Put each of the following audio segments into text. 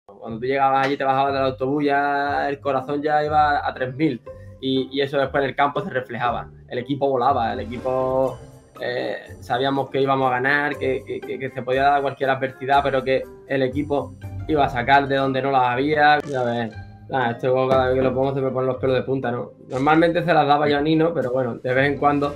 Cuando tú llegabas allí, te bajabas del autobús, ya el corazón ya iba a 3000 y eso después en el campo se reflejaba. El equipo volaba, el equipo sabíamos que íbamos a ganar, que se podía dar cualquier adversidad, pero que el equipo iba a sacar de donde no las había. Ya ves, este juego cada vez que lo pongo se me ponen los pelos de punta, ¿no? Normalmente se las daba yo a Nino, pero bueno, de vez en cuando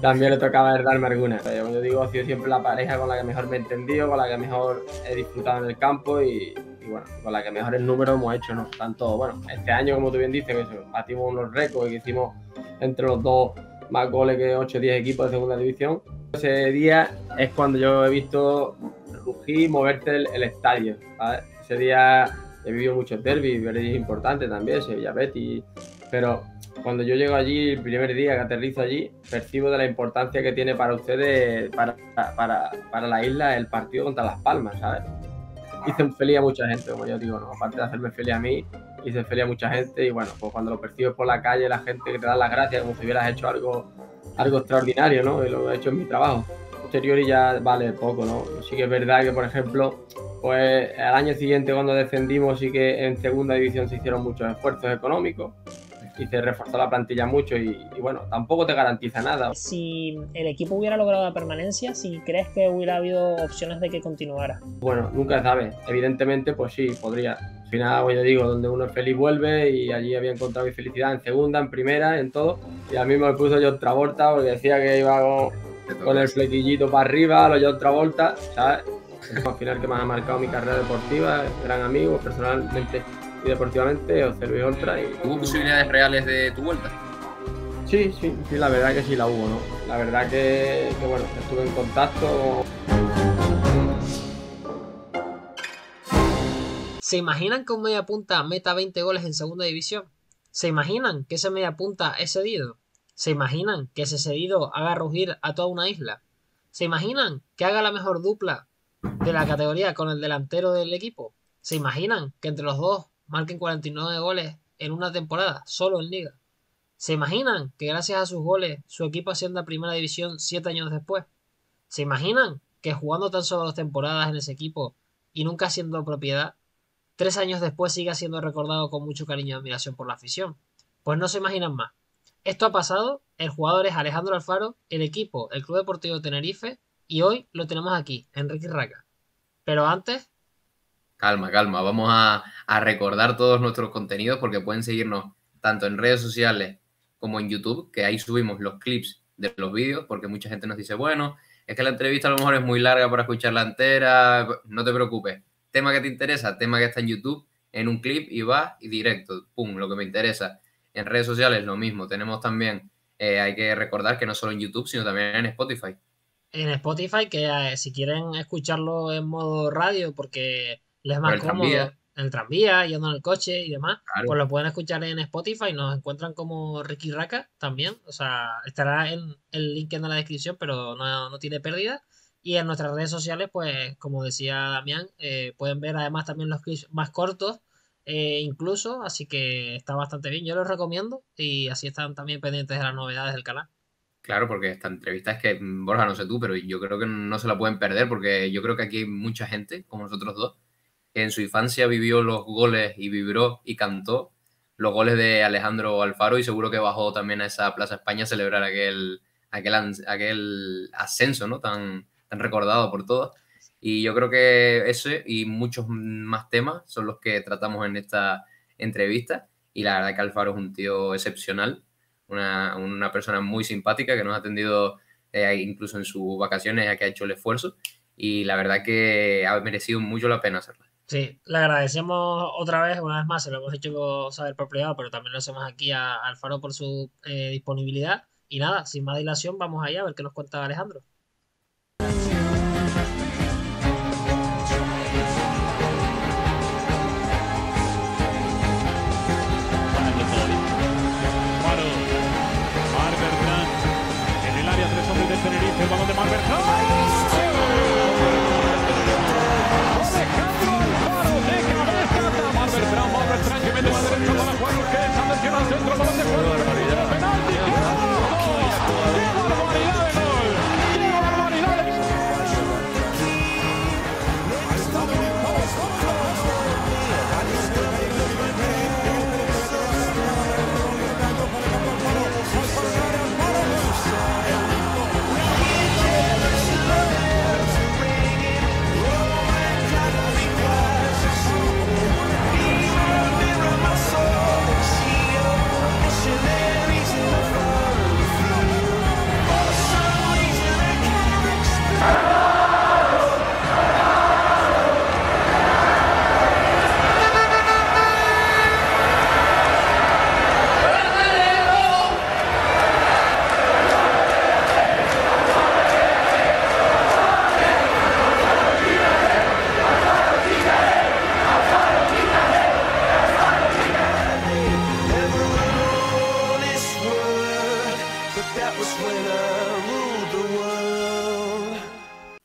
también le tocaba darme alguna. Yo digo, ha sido siempre la pareja con la que mejor me he entendido, con la que mejor he disfrutado en el campo y bueno, con la que mejores números hemos hecho, ¿no? Tanto, bueno, este año, como tú bien dices, que batimos unos récords que hicimos entre los dos más goles que 8 o 10 equipos de segunda división. Ese día es cuando yo he visto rugir, moverse el estadio, ¿sabes? Ese día he vivido muchos derbis, derbis importantes también, Sevilla Betis, pero cuando yo llego allí, el primer día que aterrizo allí, percibo de la importancia que tiene para ustedes, para la isla, el partido contra Las Palmas, ¿sabes? Hice feliz a mucha gente, como yo digo, ¿no? Aparte de hacerme feliz a mí, hice feliz a mucha gente y bueno, pues cuando lo percibes por la calle, la gente que te da las gracias como si hubieras hecho algo extraordinario, ¿no? Y lo he hecho en mi trabajo. Posterior y ya vale poco, ¿no? Sí que es verdad que, por ejemplo, pues al año siguiente cuando descendimos sí que en segunda división se hicieron muchos esfuerzos económicos y se reforzó la plantilla mucho y bueno, tampoco te garantiza nada. Si el equipo hubiera logrado la permanencia, si crees que hubiera habido opciones de que continuara. Bueno, nunca sabes. Evidentemente, pues sí, podría. Al final, pues yo digo, donde uno es feliz vuelve y allí había encontrado mi felicidad en segunda, en primera, en todo. Y a mí me lo puso John Travolta porque decía que iba con el flequillito para arriba, los John Travolta, ¿sabes? Al final que más ha marcado mi carrera deportiva, gran amigo, personalmente y deportivamente, José Luis Oltra. ¿Hubo posibilidades reales de tu vuelta? Sí, la verdad que sí la hubo, ¿no? La verdad que bueno, estuve en contacto. ¿Se imaginan que un mediapunta meta 20 goles en segunda división? ¿Se imaginan que ese mediapunta es cedido? ¿Se imaginan que ese cedido haga rugir a toda una isla? ¿Se imaginan que haga la mejor dupla de la categoría con el delantero del equipo? ¿Se imaginan que entre los dos marquen 49 goles en una temporada, solo en Liga? ¿Se imaginan que gracias a sus goles su equipo ascienda a Primera División 7 años después? ¿Se imaginan que jugando tan solo 2 temporadas en ese equipo y nunca siendo propiedad, 3 años después siga siendo recordado con mucho cariño y admiración por la afición? Pues no se imaginan más. Esto ha pasado, el jugador es Alejandro Alfaro, el equipo, el Club Deportivo Tenerife, y hoy lo tenemos aquí, en Riqui Raca. Pero antes... Calma, vamos a recordar todos nuestros contenidos porque pueden seguirnos tanto en redes sociales como en YouTube, que ahí subimos los clips de los vídeos, porque mucha gente nos dice, bueno, es que la entrevista a lo mejor es muy larga para escucharla entera, no te preocupes. Tema que te interesa, tema que está en YouTube, en un clip y vas y directo, pum, lo que me interesa. En redes sociales lo mismo, tenemos también, hay que recordar que no solo en YouTube, sino también en Spotify. En Spotify, que si quieren escucharlo en modo radio, porque les es más cómodo en el tranvía, yendo en el coche y demás, claro, pues lo pueden escuchar en Spotify, nos encuentran como Riqui Raca también, o sea, estará en el link en la descripción, pero no tiene pérdida. Y en nuestras redes sociales, pues, como decía Damián, pueden ver además también los clips más cortos, incluso, así que está bastante bien. Yo los recomiendo y así están también pendientes de las novedades del canal. Claro, porque esta entrevista es que, Borja, no sé tú, pero yo creo que no se la pueden perder porque yo creo que aquí hay mucha gente, como nosotros dos, que en su infancia vivió los goles y vibró y cantó los goles de Alejandro Alfaro y seguro que bajó también a esa Plaza España a celebrar aquel ascenso, ¿no? tan recordado por todos. Y yo creo que ese y muchos más temas son los que tratamos en esta entrevista y la verdad que Alfaro es un tío excepcional, una persona muy simpática que nos ha atendido incluso en sus vacaciones, a que ha hecho el esfuerzo y la verdad que ha merecido mucho la pena hacerlo. Sí, le agradecemos una vez más, se lo hemos hecho saber por privado, pero también lo hacemos aquí a Alfaro por su disponibilidad. Y nada, sin más dilación, vamos allá a ver qué nos cuenta Alejandro. Tenerife, el balón de Marc Bertrand. Alejandro Alfaro de cabeza. Marc Bertrand que mete la derecha para Juan Urqués. Atención al centro, balón de Juan Urqués. Penalti. ¡Qué barbaridad de gol!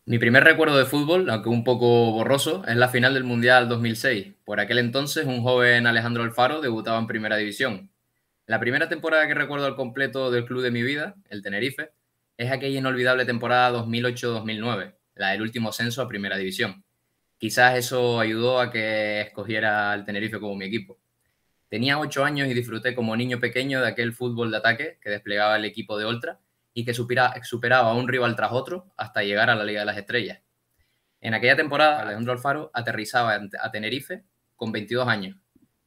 Mi primer recuerdo de fútbol, aunque un poco borroso, es la final del Mundial 2006. Por aquel entonces, un joven Alejandro Alfaro debutaba en Primera División. La primera temporada que recuerdo al completo del club de mi vida, el Tenerife, es aquella inolvidable temporada 2008-2009, la del último ascenso a Primera División. Quizás eso ayudó a que escogiera al Tenerife como mi equipo. Tenía 8 años y disfruté como niño pequeño de aquel fútbol de ataque que desplegaba el equipo de Oltra y que superaba a un rival tras otro hasta llegar a la Liga de las Estrellas. En aquella temporada, Alejandro Alfaro aterrizaba a Tenerife con 22 años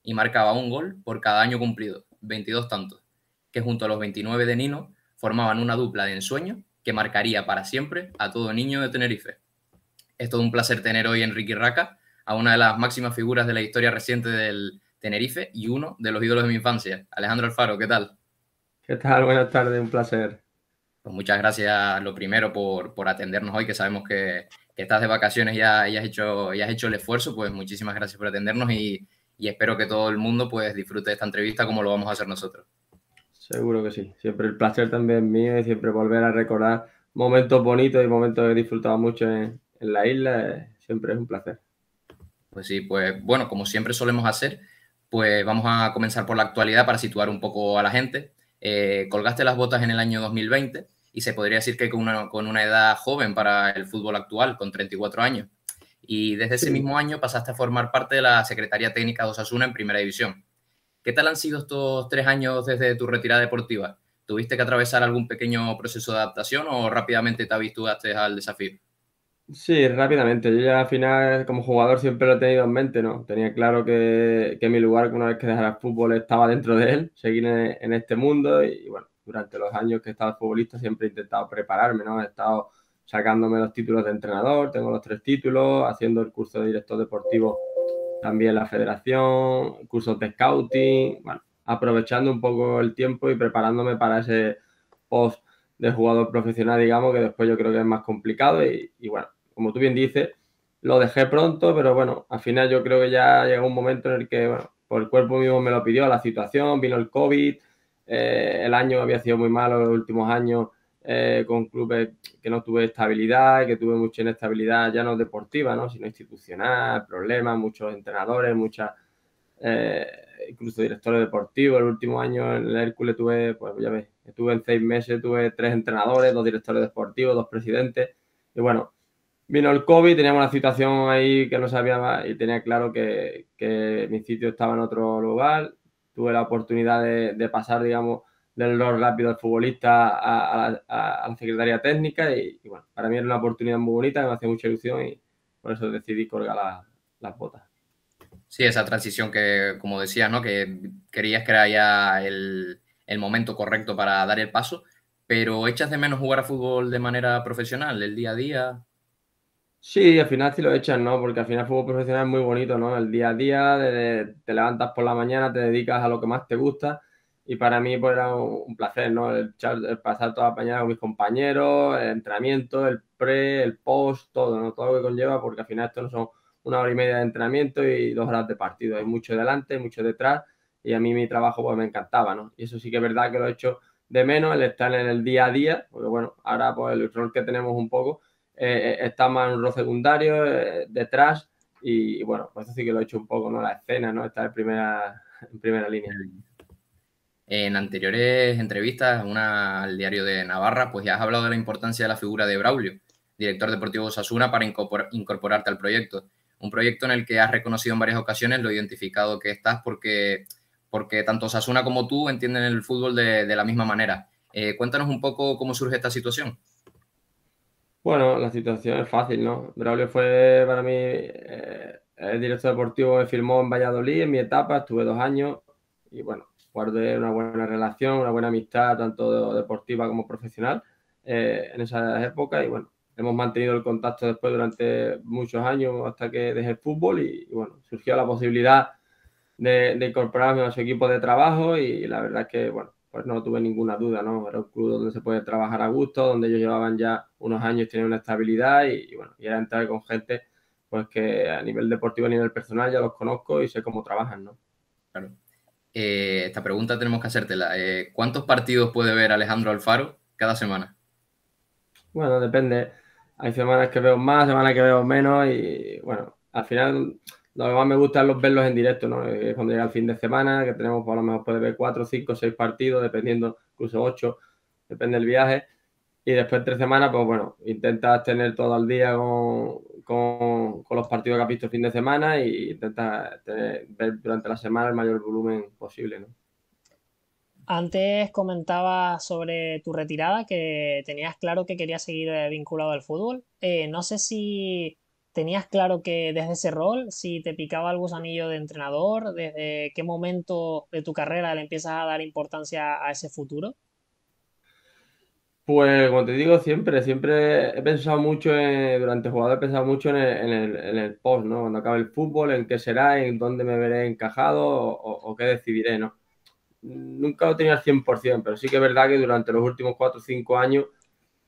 y marcaba un gol por cada año cumplido, 22 tantos, que junto a los 29 de Nino formaban una dupla de ensueño que marcaría para siempre a todo niño de Tenerife. Es todo un placer tener hoy en Riqui Raca a una de las máximas figuras de la historia reciente del Tenerife y uno de los ídolos de mi infancia. Alejandro Alfaro, ¿qué tal? ¿Qué tal? Buenas tardes, un placer. Pues muchas gracias, lo primero, por atendernos hoy, que sabemos que estás de vacaciones y has hecho el esfuerzo. Pues muchísimas gracias por atendernos y espero que todo el mundo pues disfrute de esta entrevista como lo vamos a hacer nosotros. Seguro que sí. Siempre el placer también es mío y siempre volver a recordar momentos bonitos y momentos que he disfrutado mucho en la isla. Siempre es un placer. Pues sí, pues bueno, como siempre solemos hacer, pues vamos a comenzar por la actualidad para situar un poco a la gente. Colgaste las botas en el año 2020 y se podría decir que con una edad joven para el fútbol actual, con 34 años. Y desde ese mismo año pasaste a formar parte de la Secretaría Técnica de Osasuna en Primera División. ¿Qué tal han sido estos 3 años desde tu retirada deportiva? ¿Tuviste que atravesar algún pequeño proceso de adaptación o rápidamente te habituaste al desafío? Sí, rápidamente. Yo ya al final, como jugador, siempre lo he tenido en mente, ¿no? Tenía claro que mi lugar, una vez que dejara el fútbol, estaba dentro de él, seguir en este mundo. Y bueno, durante los años que he estado futbolista siempre he intentado prepararme, ¿no? He estado sacándome los títulos de entrenador, tengo los 3 títulos, haciendo el curso de director deportivo también la federación, cursos de scouting, bueno, aprovechando un poco el tiempo y preparándome para ese post de jugador profesional, digamos, que después yo creo que es más complicado y bueno, como tú bien dices, lo dejé pronto, pero bueno, al final yo creo que ya llegó un momento en el que, bueno, por el cuerpo mismo me lo pidió, la situación, vino el COVID, el año había sido muy malo, los últimos años con clubes que no tuve estabilidad, que tuve mucha inestabilidad, ya no deportiva, ¿no? Sino institucional, problemas, muchos entrenadores, incluso directores deportivos. El último año en el Hércules tuve, pues ya ves, estuve en 6 meses, tuve 3 entrenadores, 2 directores deportivos, 2 presidentes. Y bueno, vino el COVID, teníamos una situación ahí que no sabía más y tenía claro que mi sitio estaba en otro lugar. Tuve la oportunidad de pasar, digamos, del rol rápido del futbolista a la Secretaría Técnica y bueno, para mí era una oportunidad muy bonita, me hacía mucha ilusión y por eso decidí colgar las botas. Sí, esa transición que, como decías, ¿no? Que querías que era ya el momento correcto para dar el paso, pero ¿echas de menos jugar a fútbol de manera profesional, el día a día? Sí, al final sí lo echan, ¿no? Porque al final el fútbol profesional es muy bonito, ¿no? El día a día, te levantas por la mañana, te dedicas a lo que más te gusta y para mí pues era un placer, ¿no? El pasar toda la mañana con mis compañeros, el entrenamiento, el pre, el post, todo, ¿no? Todo lo que conlleva porque al final esto no son 1 hora y media de entrenamiento y 2 horas de partido. Hay mucho delante, mucho detrás y a mí mi trabajo pues me encantaba, ¿no? Y eso sí que es verdad que lo he hecho de menos, el estar en el día a día, porque bueno, ahora pues el rol que tenemos un poco está más en un rol secundario, detrás, y bueno, pues eso sí que lo he hecho un poco, ¿no? La escena, ¿no? Está en primera línea. En anteriores entrevistas, una al Diario de Navarra, pues ya has hablado de la importancia de la figura de Braulio, director deportivo de Osasuna, para incorporarte al proyecto. Un proyecto en el que has reconocido en varias ocasiones lo identificado que estás porque tanto Osasuna como tú entienden el fútbol de la misma manera. Cuéntanos un poco cómo surge esta situación. Bueno, la situación es fácil, ¿no? Braulio fue para mí el director deportivo, me firmó en Valladolid en mi etapa, estuve 2 años y bueno, guardé una buena relación, una buena amistad, tanto deportiva como profesional en esa época y bueno, hemos mantenido el contacto después durante muchos años hasta que dejé el fútbol y bueno, surgió la posibilidad de incorporarme a su equipo de trabajo y la verdad es que, bueno, pues no tuve ninguna duda, ¿no? Era un club donde se puede trabajar a gusto, donde ellos llevaban ya unos años, tenían una estabilidad y bueno, y era entrar con gente pues que a nivel deportivo, a nivel personal ya los conozco y sé cómo trabajan, ¿no? Claro. Esta pregunta tenemos que hacértela. ¿Cuántos partidos puede ver Alejandro Alfaro cada semana? Bueno, depende. hay semanas que veo más, semanas que veo menos y bueno, al final lo que más me gusta es verlos en directo, ¿no? Es cuando llega el fin de semana, que tenemos por lo menos puede ver 4, 5, 6 partidos, dependiendo, incluso 8, depende del viaje. Y después 3 semanas, pues bueno, intentas tener todo el día con los partidos que has visto el fin de semana y intentas ver durante la semana el mayor volumen posible, ¿no? Antes comentabas sobre tu retirada, que tenías claro que querías seguir vinculado al fútbol. No sé si tenías claro que desde ese rol, si te picaba el gusanillo de entrenador, desde qué momento de tu carrera le empiezas a dar importancia a ese futuro. Pues como te digo, siempre he pensado mucho durante el jugador he pensado mucho en el post, ¿no? Cuando acabe el fútbol, en qué será, en dónde me veré encajado o qué decidiré, ¿no? Nunca lo tenía al 100%, pero sí que es verdad que durante los últimos 4 o 5 años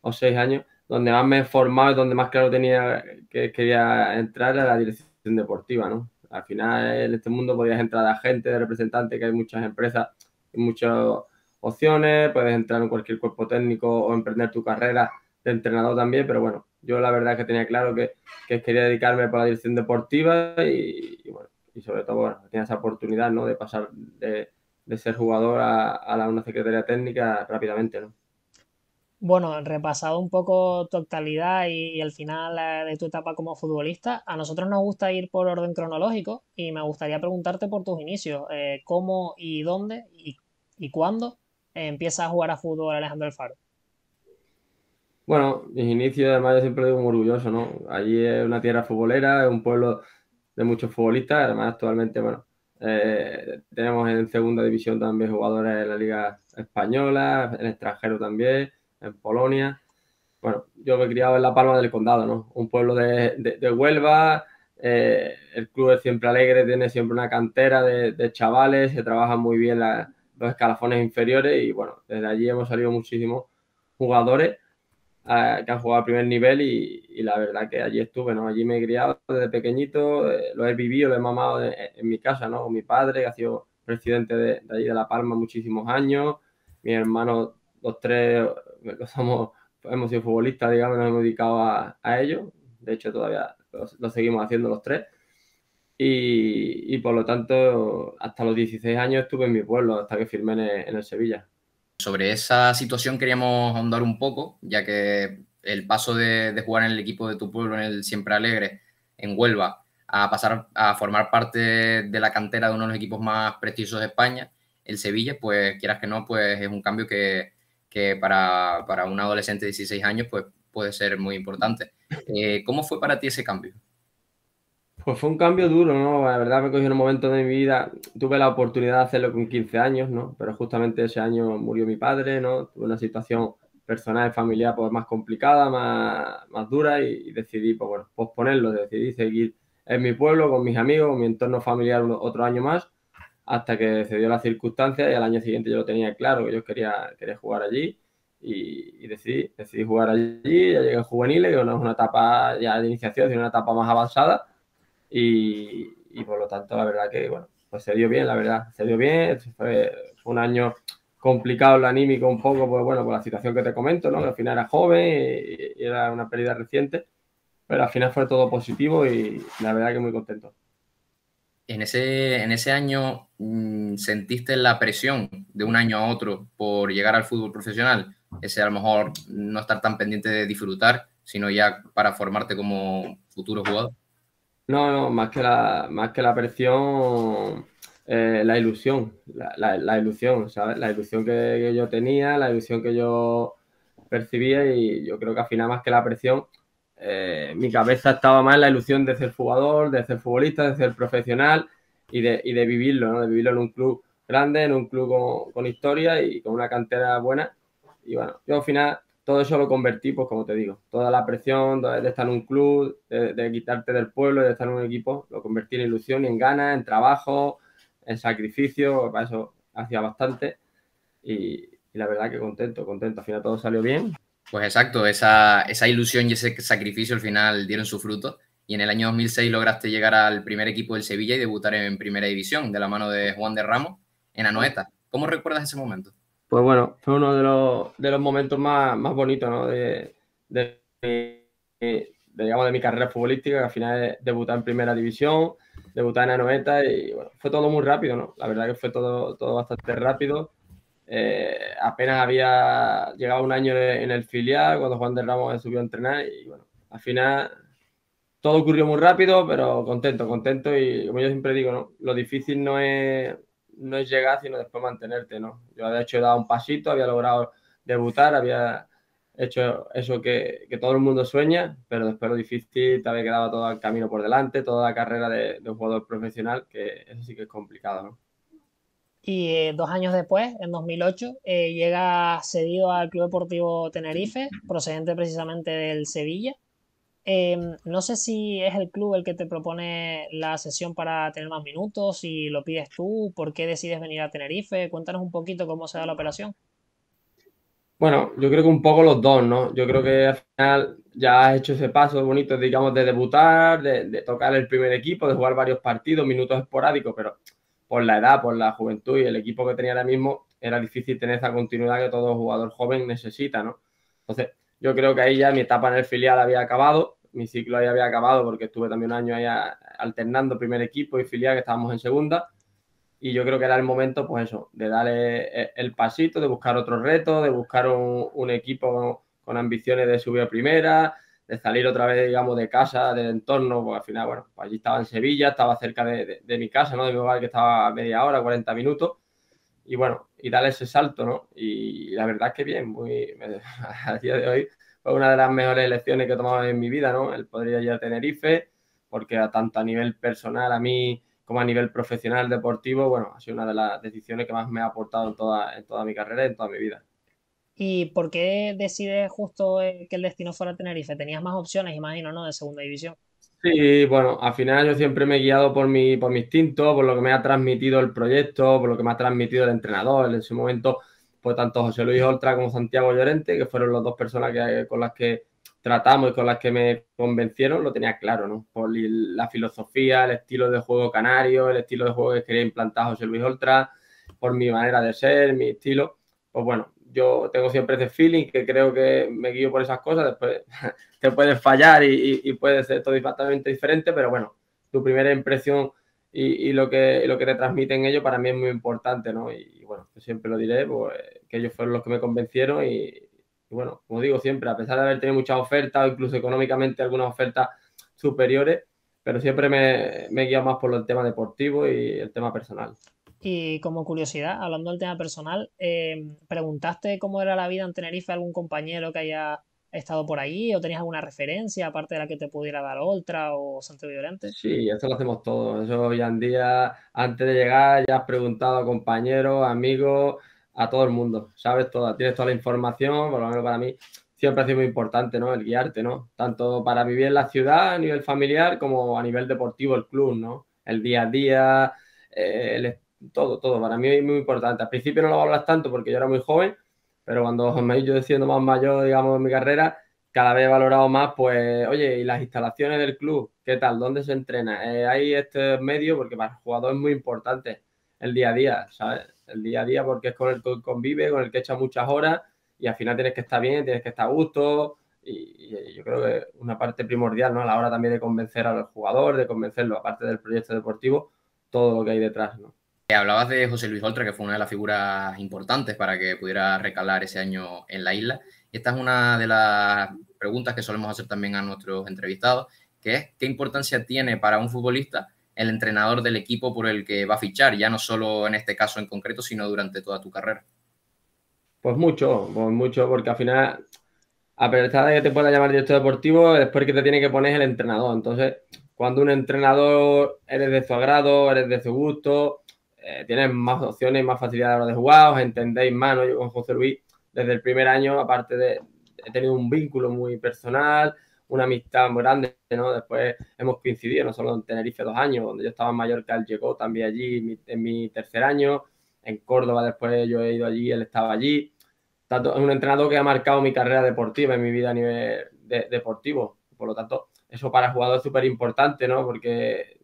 o 6 años, donde más me he formado y donde más claro tenía que quería entrar era la dirección deportiva, ¿no? Al final en este mundo podías entrar de agente, de representante, que hay muchas empresas y muchas opciones, puedes entrar en cualquier cuerpo técnico o emprender tu carrera de entrenador también, pero bueno, yo la verdad es que tenía claro que quería dedicarme por la dirección deportiva y bueno, y sobre todo, bueno, tenía esa oportunidad, ¿no? De pasar de ser jugador a una secretaría técnica rápidamente, ¿no? Bueno, repasado un poco tu actualidad y el final de tu etapa como futbolista, a nosotros nos gusta ir por orden cronológico y me gustaría preguntarte por tus inicios, cómo y dónde y cuándo empiezas a jugar a fútbol Alejandro Alfaro. Bueno, mis inicios, además, yo siempre digo muy orgulloso, ¿no? Allí es una tierra futbolera, es un pueblo de muchos futbolistas. Además, actualmente, bueno, tenemos en segunda división también jugadores en la Liga Española, en extranjero también, en Polonia. Bueno, yo me he criado en La Palma del Condado, ¿no? Un pueblo de Huelva. El club es siempre alegre, tiene siempre una cantera de chavales, se trabajan muy bien los escalafones inferiores y, bueno, desde allí hemos salido muchísimos jugadores que han jugado a primer nivel y la verdad que allí estuve, ¿no? Allí me he criado desde pequeñito, lo he vivido, lo he mamado en mi casa, ¿no? Con mi padre, que ha sido presidente de allí de La Palma muchísimos años, mis hermanos, los tres, hemos sido futbolistas, digamos, nos hemos dedicado a ello, de hecho todavía lo seguimos haciendo los tres. Y por lo tanto, hasta los 16 años estuve en mi pueblo, hasta que firmé en el Sevilla. Sobre esa situación queríamos ahondar un poco, ya que el paso de jugar en el equipo de tu pueblo, en el Siempre Alegre, en Huelva, a pasar a formar parte de la cantera de uno de los equipos más prestigiosos de España, el Sevilla, pues quieras que no, pues es un cambio que para un adolescente de 16 años pues puede ser muy importante. ¿Cómo fue para ti ese cambio? Pues fue un cambio duro, ¿no? La verdad me cogió en un momento de mi vida, tuve la oportunidad de hacerlo con 15 años, ¿no? Pero justamente ese año murió mi padre, ¿no? Tuve una situación personal y familiar pues más complicada, más dura y decidí, pues bueno, posponerlo, decidí seguir en mi pueblo, con mis amigos, con mi entorno familiar otro año más, hasta que se dio la circunstancia y al año siguiente yo lo tenía claro, que yo quería jugar allí y decidí jugar allí, ya llegué en juveniles, que no es una etapa ya de iniciación, sino una etapa más avanzada y por lo tanto, la verdad que, bueno, pues se dio bien, la verdad, se dio bien. Fue un año complicado en lo anímico un poco, pues bueno, por la situación que te comento, ¿no? Que al final era joven y era una pérdida reciente, pero al final fue todo positivo y la verdad que muy contento. En ese año, ¿sentiste la presión de un año a otro por llegar al fútbol profesional? Ese a lo mejor no estar tan pendiente de disfrutar, sino ya para formarte como futuro jugador. No, más que la presión, la ilusión, la ilusión, ¿sabes? La ilusión que yo tenía, la ilusión que yo percibía y yo creo que al final más que la presión, mi cabeza estaba más en la ilusión de ser jugador, de ser futbolista, de ser profesional y de vivirlo, ¿no? De vivirlo en un club grande, en un club con historia y con una cantera buena. Y bueno, yo al final todo eso lo convertí, pues como te digo, toda la presión de estar en un club, de quitarte del pueblo, de estar en un equipo, lo convertí en ilusión y en ganas, en trabajo, en sacrificio, para eso hacía bastante y la verdad que contento. Al final todo salió bien. Pues exacto, esa ilusión y ese sacrificio al final dieron su fruto y en el año 2006 lograste llegar al primer equipo del Sevilla y debutar en Primera División de la mano de Juan de Ramos en Anoeta. ¿Cómo recuerdas ese momento? Pues bueno, fue uno de los momentos más bonitos, ¿no? de digamos, de mi carrera futbolística, que al final es debutar en primera división, debutar en Anoeta y bueno, fue todo muy rápido, ¿no? La verdad que fue todo bastante rápido. Apenas había llegado un año en el filial cuando Juan de Ramos me subió a entrenar y bueno, al final todo ocurrió muy rápido, pero contento y como yo siempre digo, ¿no? Lo difícil no es llegar, sino después mantenerte, ¿no? Yo de hecho he dado un pasito, había logrado debutar, había hecho eso que todo el mundo sueña, pero después lo difícil te había quedado todo el camino por delante, toda la carrera de un jugador profesional, que eso sí que es complicado, ¿no? Y 2 años después, en 2008, llega cedido al Club Deportivo Tenerife, procedente precisamente del Sevilla. No sé si es el club el que te propone la sesión para tener más minutos, si lo pides tú, por qué decides venir a Tenerife. Cuéntanos un poquito cómo se da la operación. Bueno, yo creo que un poco los dos, ¿no? Yo creo que al final ya has hecho ese paso bonito, digamos, de debutar, de tocar el primer equipo, de jugar varios partidos, minutos esporádicos, pero por la edad, por la juventud y el equipo que tenía ahora mismo, era difícil tener esa continuidad que todo jugador joven necesita, ¿no? Entonces, yo creo que ahí ya mi etapa en el filial había acabado, mi ciclo ahí había acabado porque estuve también un año ahí alternando primer equipo y filial, que estábamos en segunda. Y yo creo que era el momento, pues eso, de darle el pasito, de buscar otro reto, de buscar un equipo con ambiciones de subir a primera, de salir otra vez, digamos, de casa, del entorno, pues al final, bueno, pues allí estaba en Sevilla, estaba cerca de mi casa, ¿no? De mi hogar, que estaba a media hora, 40 minutos, y bueno, y darle ese salto, ¿no? Y la verdad es que bien, a día de hoy fue una de las mejores elecciones que he tomado en mi vida, ¿no? El poder ir a Tenerife, porque tanto a nivel personal, a mí como a nivel profesional deportivo, bueno, ha sido una de las decisiones que más me ha aportado en toda mi carrera y en toda mi vida. ¿Y por qué decides justo que el destino fuera Tenerife? Tenías más opciones, imagino, ¿no? De segunda división. Sí, bueno, al final yo siempre me he guiado por mi instinto, por lo que me ha transmitido el proyecto, por lo que me ha transmitido el entrenador. En ese momento, pues tanto José Luis Oltra como Santiago Llorente, que fueron las dos personas con las que tratamos y con las que me convencieron, lo tenía claro, ¿no? Por la filosofía, el estilo de juego canario, el estilo de juego que quería implantar José Luis Oltra, por mi manera de ser, mi estilo. Pues bueno, yo tengo siempre ese feeling que creo que me guío por esas cosas. Después te puedes fallar y puede ser todo totalmente diferente, pero bueno, tu primera impresión y lo que te transmiten ellos para mí es muy importante, ¿no? Y bueno, yo siempre lo diré, pues, que ellos fueron los que me convencieron y bueno, como digo siempre, a pesar de haber tenido muchas ofertas, incluso económicamente algunas ofertas superiores, pero siempre me he guiado más por el tema deportivo y el tema personal. Y como curiosidad, hablando del tema personal, ¿preguntaste cómo era la vida en Tenerife a algún compañero que haya estado por ahí? ¿O tenías alguna referencia aparte de la que te pudiera dar Oltra o Santiago Llorente? Sí, eso lo hacemos todos. Eso hoy en día, antes de llegar, ya has preguntado a compañeros, amigos, a todo el mundo. Sabes toda, tienes toda la información, por lo menos para mí siempre ha sido muy importante, ¿no? El guiarte, ¿no? Tanto para vivir en la ciudad a nivel familiar como a nivel deportivo, el club, ¿no? El día a día, todo. Para mí es muy importante. Al principio no lo hablas tanto porque yo era muy joven, pero cuando me he ido siendo más mayor, digamos, en mi carrera, cada vez he valorado más, pues, oye, ¿y las instalaciones del club? ¿Qué tal? ¿Dónde se entrena? Hay este medio, porque para el jugador es muy importante el día a día, ¿sabes? El día a día porque es con el que convive, con el que echa muchas horas y al final tienes que estar bien, tienes que estar a gusto y yo creo que una parte primordial, ¿no? A la hora también de convencer al jugador, de convencerlo, aparte del proyecto deportivo, todo lo que hay detrás, ¿no? Hablabas de José Luis Oltra, que fue una de las figuras importantes para que pudiera recalar ese año en la isla. Y esta es una de las preguntas que solemos hacer también a nuestros entrevistados, que es ¿qué importancia tiene para un futbolista el entrenador del equipo por el que va a fichar? Ya no solo en este caso en concreto, sino durante toda tu carrera. Pues mucho, porque al final, a pesar de que te pueda llamar director deportivo, después que te tiene que poner es el entrenador. Entonces, cuando un entrenador eres de su agrado, eres de su gusto, tienes más opciones, más facilidad a la hora de jugar, os entendéis más, ¿no? Yo con José Luis, desde el primer año, aparte he tenido un vínculo muy personal, una amistad muy grande, ¿no? Después hemos coincidido, no solo en Tenerife 2 años, donde yo estaba en Mallorca, él llegó también allí en mi tercer año, en Córdoba después yo he ido allí, él estaba allí. Tanto, es un entrenador que ha marcado mi carrera deportiva, en mi vida a nivel deportivo. Por lo tanto, eso para el jugador es súper importante, ¿no? Porque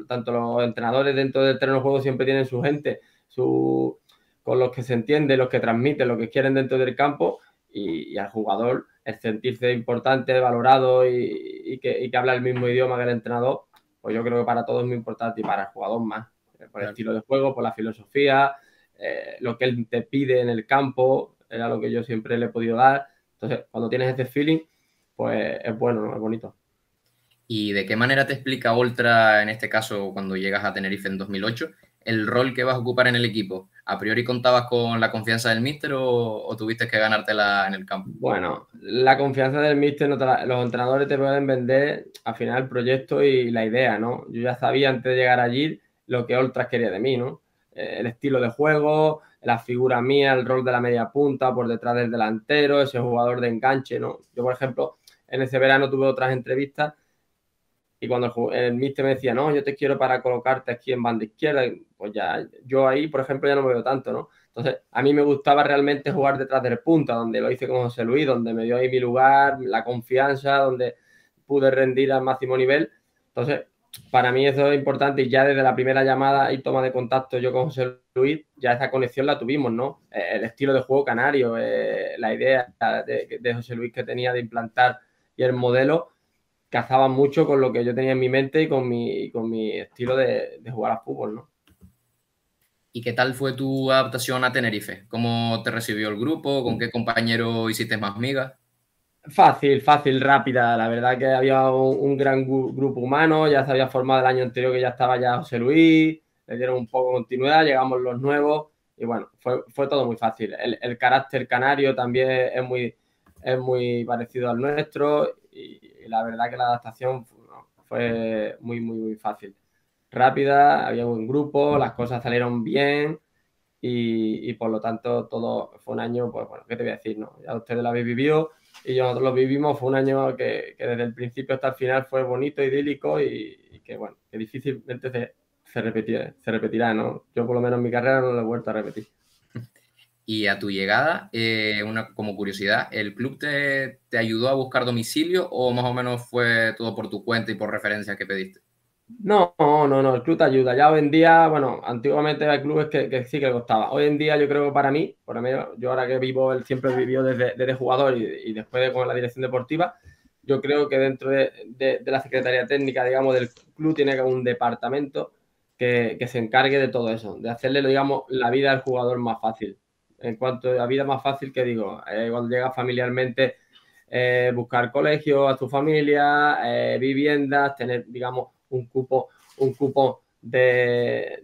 tanto los entrenadores dentro del terreno de juego siempre tienen su gente, con los que se entiende, los que transmiten, lo que quieren dentro del campo. y al jugador el sentirse importante, valorado y que habla el mismo idioma que el entrenador, pues yo creo que para todos es muy importante y para el jugador más, por el estilo de juego, por la filosofía, lo que él te pide en el campo, era lo que yo siempre le he podido dar. Entonces, cuando tienes ese feeling, pues es bueno, ¿no? Es bonito. ¿Y de qué manera te explica Oltra, en este caso, cuando llegas a Tenerife en 2008, el rol que vas a ocupar en el equipo? ¿A priori contabas con la confianza del míster o tuviste que ganártela en el campo? Bueno, la confianza del míster, los entrenadores te pueden vender al final el proyecto y la idea, ¿no? Yo ya sabía antes de llegar allí lo que Oltras quería de mí, ¿no? El estilo de juego, la figura mía, el rol de la media punta por detrás del delantero, ese jugador de enganche, ¿no? Yo, por ejemplo, en ese verano tuve otras entrevistas y cuando el míster me decía, no, yo te quiero para colocarte aquí en banda izquierda, pues ya, yo ahí, por ejemplo, ya no me veo tanto, ¿no? Entonces, a mí me gustaba realmente jugar detrás del punta, donde lo hice con José Luis, donde me dio ahí mi lugar, la confianza, donde pude rendir al máximo nivel. Entonces, para mí eso es importante y ya desde la primera llamada y toma de contacto yo con José Luis, ya esa conexión la tuvimos, ¿no? El estilo de juego canario, la idea de José Luis que tenía de implantar y el modelo cazaban mucho con lo que yo tenía en mi mente y con mi estilo de jugar al fútbol, ¿no? ¿Y qué tal fue tu adaptación a Tenerife? ¿Cómo te recibió el grupo? ¿Con qué compañero hiciste más migas? Fácil, rápida. La verdad que había un gran grupo humano, ya se había formado el año anterior que ya estaba ya José Luis, le dieron un poco de continuidad, llegamos los nuevos y bueno, fue todo muy fácil. El carácter canario también es muy parecido al nuestro y la verdad que la adaptación fue muy fácil. Rápida, había un grupo, las cosas salieron bien y por lo tanto todo fue un año, pues bueno, ¿qué te voy a decir? No? Ya ustedes lo habéis vivido y nosotros lo vivimos, fue un año que desde el principio hasta el final fue bonito, idílico y que bueno, que difícilmente se repetirá, ¿no? Yo por lo menos en mi carrera no lo he vuelto a repetir. Y a tu llegada, como curiosidad, ¿el club te ayudó a buscar domicilio o más o menos fue todo por tu cuenta y por referencias que pediste? No, el club te ayuda. Ya hoy en día, bueno, antiguamente hay clubes que sí que costaba. Hoy en día yo creo que para mí, yo ahora que vivo, siempre he vivido desde jugador y después con la dirección deportiva, yo creo que dentro de la Secretaría Técnica, digamos, del club tiene que haber un departamento que se encargue de todo eso, de hacerle, digamos, la vida al jugador más fácil. En cuanto a la vida más fácil, que digo, cuando llegas familiarmente, buscar colegio a tu familia, viviendas, tener, digamos, un cupo de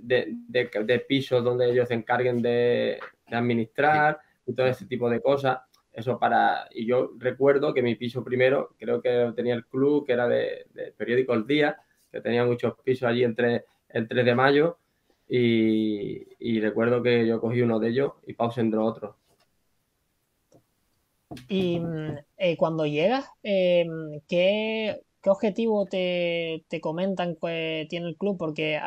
pisos donde ellos se encarguen de administrar y todo ese tipo de cosas. Eso y yo recuerdo que mi piso primero, creo que tenía el club, que era de periódico El Día, que tenía muchos pisos allí en 3 de mayo y recuerdo que yo cogí uno de ellos y Pau entró otro. Y cuando llegas, ¿qué objetivo te comentan que tiene el club? Porque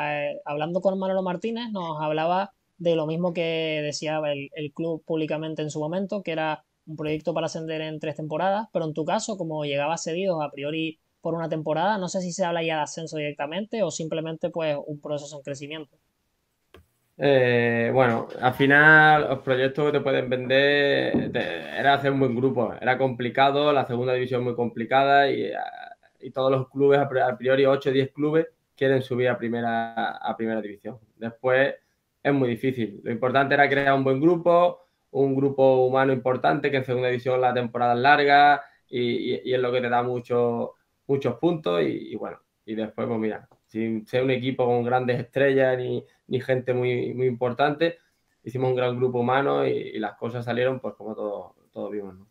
hablando con Manolo Martínez nos hablaba de lo mismo que decía el club públicamente en su momento, que era un proyecto para ascender en 3 temporadas, pero en tu caso, como llegabas cedido a priori por una temporada, no sé si se habla ya de ascenso directamente o simplemente pues un proceso en crecimiento. Bueno, al final los proyectos que te pueden vender era hacer un buen grupo. Era complicado, la segunda división muy complicada y todos los clubes, a priori 8 o 10 clubes, quieren subir a primera división. Después es muy difícil. Lo importante era crear un grupo humano importante, que en segunda división la temporada es larga y es lo que te da muchos puntos y bueno, y después pues mira, sin ser un equipo con grandes estrellas ni gente muy importante. Hicimos un gran grupo humano y las cosas salieron pues como todos vimos, ¿no?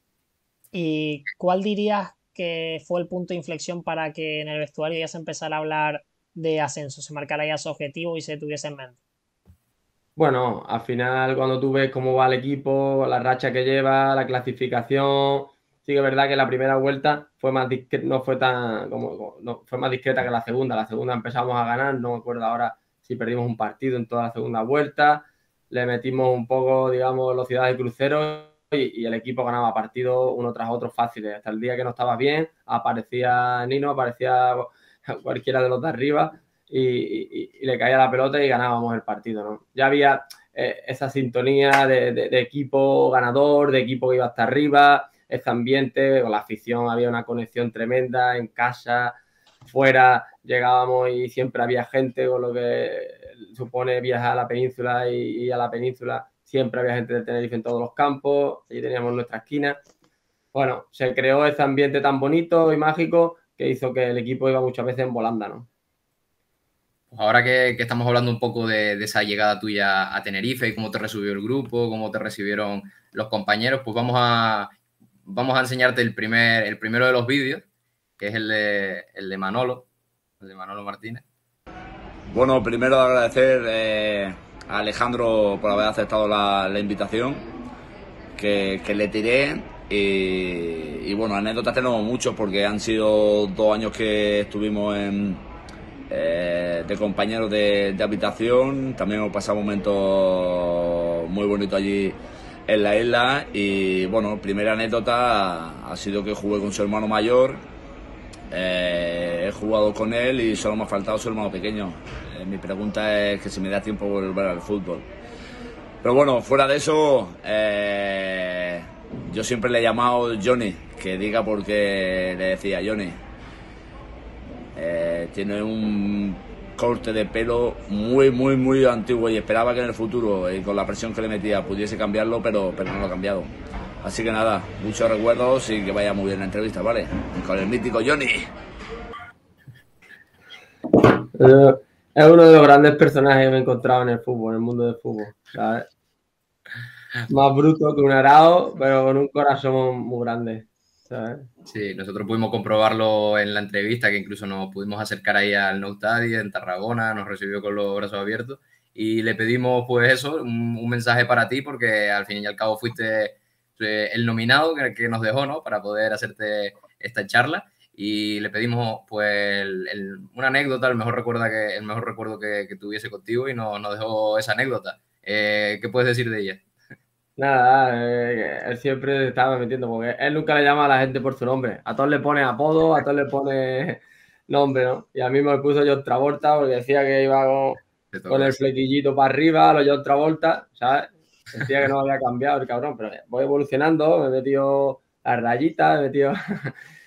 ¿Y cuál dirías que fue el punto de inflexión para que en el vestuario ya se empezara a hablar de ascenso, se marcara ya su objetivo y se tuviese en mente? Bueno, al final cuando tú ves cómo va el equipo, la racha que lleva, la clasificación, sí que es verdad que la primera vuelta fue más no fue tan no, fue más discreta que la segunda. La segunda empezamos a ganar, no me acuerdo ahora si perdimos un partido en toda la segunda vuelta, le metimos un poco, digamos, velocidad de crucero y el equipo ganaba partidos uno tras otro fáciles. Hasta el día que no estabas bien, aparecía Nino, aparecía cualquiera de los de arriba y le caía la pelota y ganábamos el partido, ¿no? Ya había esa sintonía de equipo ganador, de equipo que iba hasta arriba, ese ambiente, con la afición había una conexión tremenda en casa, fuera llegábamos y siempre había gente, con lo que supone viajar a la península y a la península siempre había gente de Tenerife en todos los campos, y teníamos nuestra esquina. Bueno, se creó ese ambiente tan bonito y mágico que hizo que el equipo iba muchas veces en volanda, ¿no? Pues ahora que estamos hablando un poco de esa llegada tuya a Tenerife y cómo te recibió el grupo, cómo te recibieron los compañeros, pues vamos a enseñarte el primero de los vídeos, que es el de Manolo Martínez. Bueno, primero agradecer a Alejandro por haber aceptado la invitación que le tiré. Y bueno, anécdotas tenemos muchos porque han sido 2 años que estuvimos de compañeros de habitación. También hemos pasado momentos muy bonitos allí en la isla. Y bueno, primera anécdota ha sido que jugué con su hermano mayor. He jugado con él y solo me ha faltado su hermano pequeño. Mi pregunta es que si me da tiempo volver al fútbol. Pero bueno, fuera de eso, yo siempre le he llamado Johnny, que diga por qué le decía Johnny. Tiene un corte de pelo muy antiguo y esperaba que en el futuro, y con la presión que le metía, pudiese cambiarlo, pero no lo ha cambiado. Así que nada, muchos recuerdos y que vaya muy bien la entrevista, ¿vale? Con el mítico Johnny. Es uno de los grandes personajes que me he encontrado en el fútbol, en el mundo del fútbol, ¿sabes? Más bruto que un arao, pero con un corazón muy grande, ¿sabes? Sí, nosotros pudimos comprobarlo en la entrevista, que incluso nos pudimos acercar ahí al Nou Stadi en Tarragona, nos recibió con los brazos abiertos y le pedimos pues eso, un mensaje para ti, porque al fin y al cabo fuiste el nominado que nos dejó, ¿no?, para poder hacerte esta charla, y le pedimos pues una anécdota, el mejor recuerdo que tuviese contigo, y nos dejó esa anécdota. ¿Qué puedes decir de ella? Nada, él siempre estaba metiendo, porque él nunca le llama a la gente por su nombre. A todos le pone apodo, a todos le pone nombre, ¿no? Y a mí me puso John Travolta porque decía que iba con el flequillito para arriba, los John Travolta, ¿sabes? Decía que no había cambiado el cabrón, pero voy evolucionando, me he metido las rayitas, me he metido...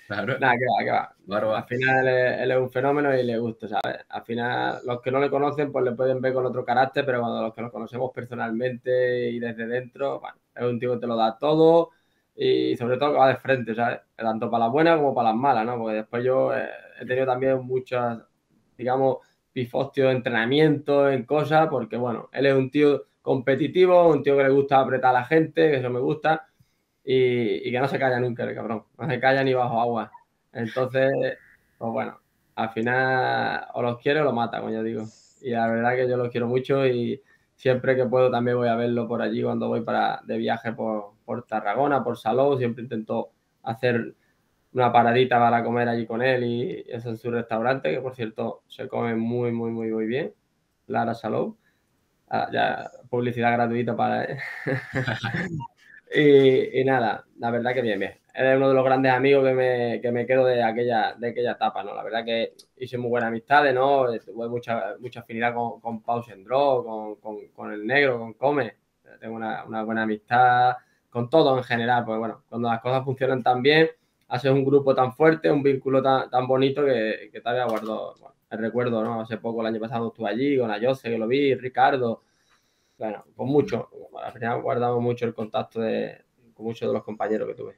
Claro. Nada, que va. Barba. Al final él es un fenómeno y le gusta, ¿sabes? Al final, los que no le conocen, pues le pueden ver con otro carácter, pero cuando los que lo conocemos personalmente y desde dentro, bueno, es un tío que te lo da todo y sobre todo que va de frente, ¿sabes? Tanto para las buenas como para las malas, ¿no? Porque después yo he tenido también muchas, digamos, pifostios de entrenamiento en cosas, porque bueno, él es un tío competitivo, un tío que le gusta apretar a la gente, que eso me gusta. Y que no se calla nunca el cabrón, no se calla ni bajo agua. Entonces, pues bueno, al final o los quiere o los mata, como yo digo. Y la verdad que yo los quiero mucho y siempre que puedo también voy a verlo por allí cuando voy de viaje por Tarragona, por Salou. Siempre intento hacer una paradita para comer allí con él y eso en su restaurante, que por cierto se come muy bien, Lara Salou. Ya, publicidad gratuita para él. Y nada, la verdad que bien. Eres uno de los grandes amigos que me quedo de aquella etapa, ¿no? La verdad que hice muy buenas amistades, ¿no? Tuve mucha afinidad con Pau Sendró, con el negro, con Come. Tengo una buena amistad con todo en general, pues bueno, cuando las cosas funcionan tan bien, haces un grupo tan fuerte, un vínculo tan bonito que todavía guardo, bueno, el recuerdo, ¿no? Hace poco, el año pasado estuve allí con Ayose, que lo vi, Ricardo. Bueno, con mucho. Al final guardamos mucho el contacto con muchos de los compañeros que tuve.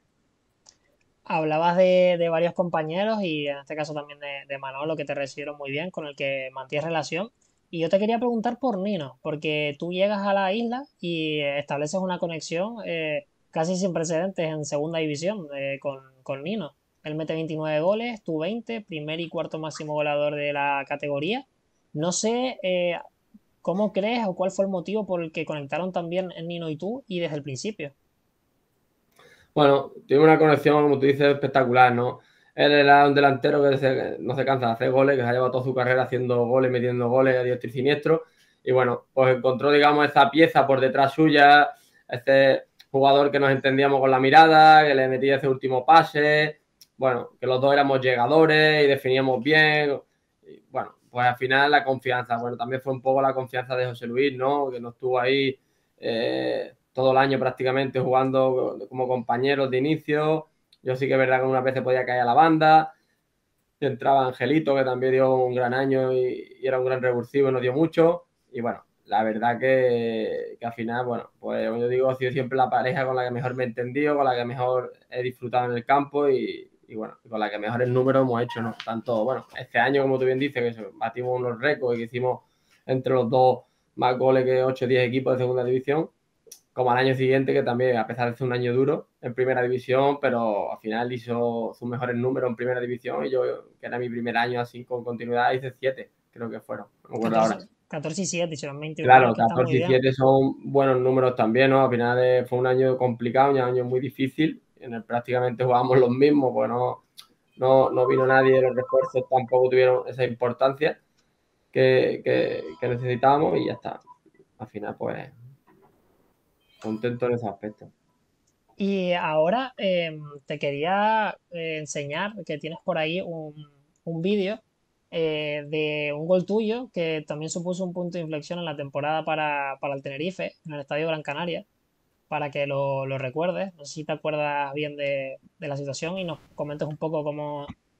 Hablabas de varios compañeros y en este caso también de Manolo, que te recibieron muy bien, con el que mantienes relación. Y yo te quería preguntar por Nino, porque tú llegas a la isla y estableces una conexión casi sin precedentes en segunda división con Nino. Él mete 29 goles, tú 20, primer y cuarto máximo goleador de la categoría. No sé cómo crees o cuál fue el motivo por el que conectaron también Nino y tú y desde el principio. Bueno, tiene una conexión, como tú dices, espectacular, ¿no? Él era un delantero que no se cansa de hacer goles, que se ha llevado toda su carrera haciendo goles, metiendo goles a diestro y siniestro. Y bueno, pues encontró, digamos, esa pieza por detrás suya, este jugador que nos entendíamos con la mirada, que le metía ese último pase. Bueno, que los dos éramos llegadores y definíamos bien. Y bueno, pues al final la confianza. Bueno, también fue un poco la confianza de José Luis, ¿no? Que no estuvo ahí todo el año prácticamente jugando como compañeros de inicio. Yo sí que es verdad que unas veces podía caer a la banda. Y entraba Angelito, que también dio un gran año y era un gran revulsivo y nos dio mucho. Y bueno, la verdad que al final, bueno, pues yo digo, ha sido siempre la pareja con la que mejor me he entendido, con la que mejor he disfrutado en el campo y bueno, con la que mejores números hemos hecho, ¿no? Tanto, bueno, este año, como tú bien dices, que batimos unos récords y que hicimos entre los dos más goles que 8 o 10 equipos de segunda división, como al año siguiente, que también, a pesar de ser un año duro en primera división, pero al final hizo sus mejores números en primera división y yo, que era mi primer año así con continuidad, hice 7, creo que fueron, no me acuerdo 14, ahora. 14 y 7, hicieron 20 Claro, goles, que está muy 14 y bien. 7 son buenos números también, ¿no? Al final fue un año complicado, un año muy difícil, en el prácticamente jugábamos los mismos, pues no vino nadie, los refuerzos tampoco tuvieron esa importancia que necesitábamos y ya está. Al final, pues, contento en ese aspecto. Y ahora te quería enseñar que tienes por ahí un vídeo de un gol tuyo que también supuso un punto de inflexión en la temporada para el Tenerife, en el Estadio Gran Canaria, para que lo recuerdes. No sé si te acuerdas bien de la situación y nos comentes un poco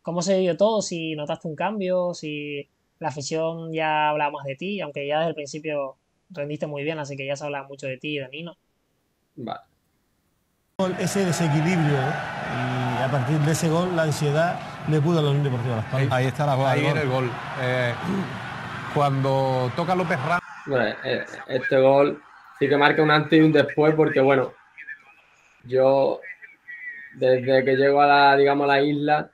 cómo se vivió todo, si notaste un cambio, si la afición ya hablaba más de ti, aunque ya desde el principio rendiste muy bien, así que ya se hablaba mucho de ti y de Nino. Vale. Ese desequilibrio, ¿no? Y a partir de ese gol la ansiedad le pudo a la Unión Deportiva Las Palmas. Ahí está la jugada. Ahí viene el gol. Cuando toca López Ramos. Bueno, este gol sí que marca un antes y un después porque, bueno, yo desde que llego a la isla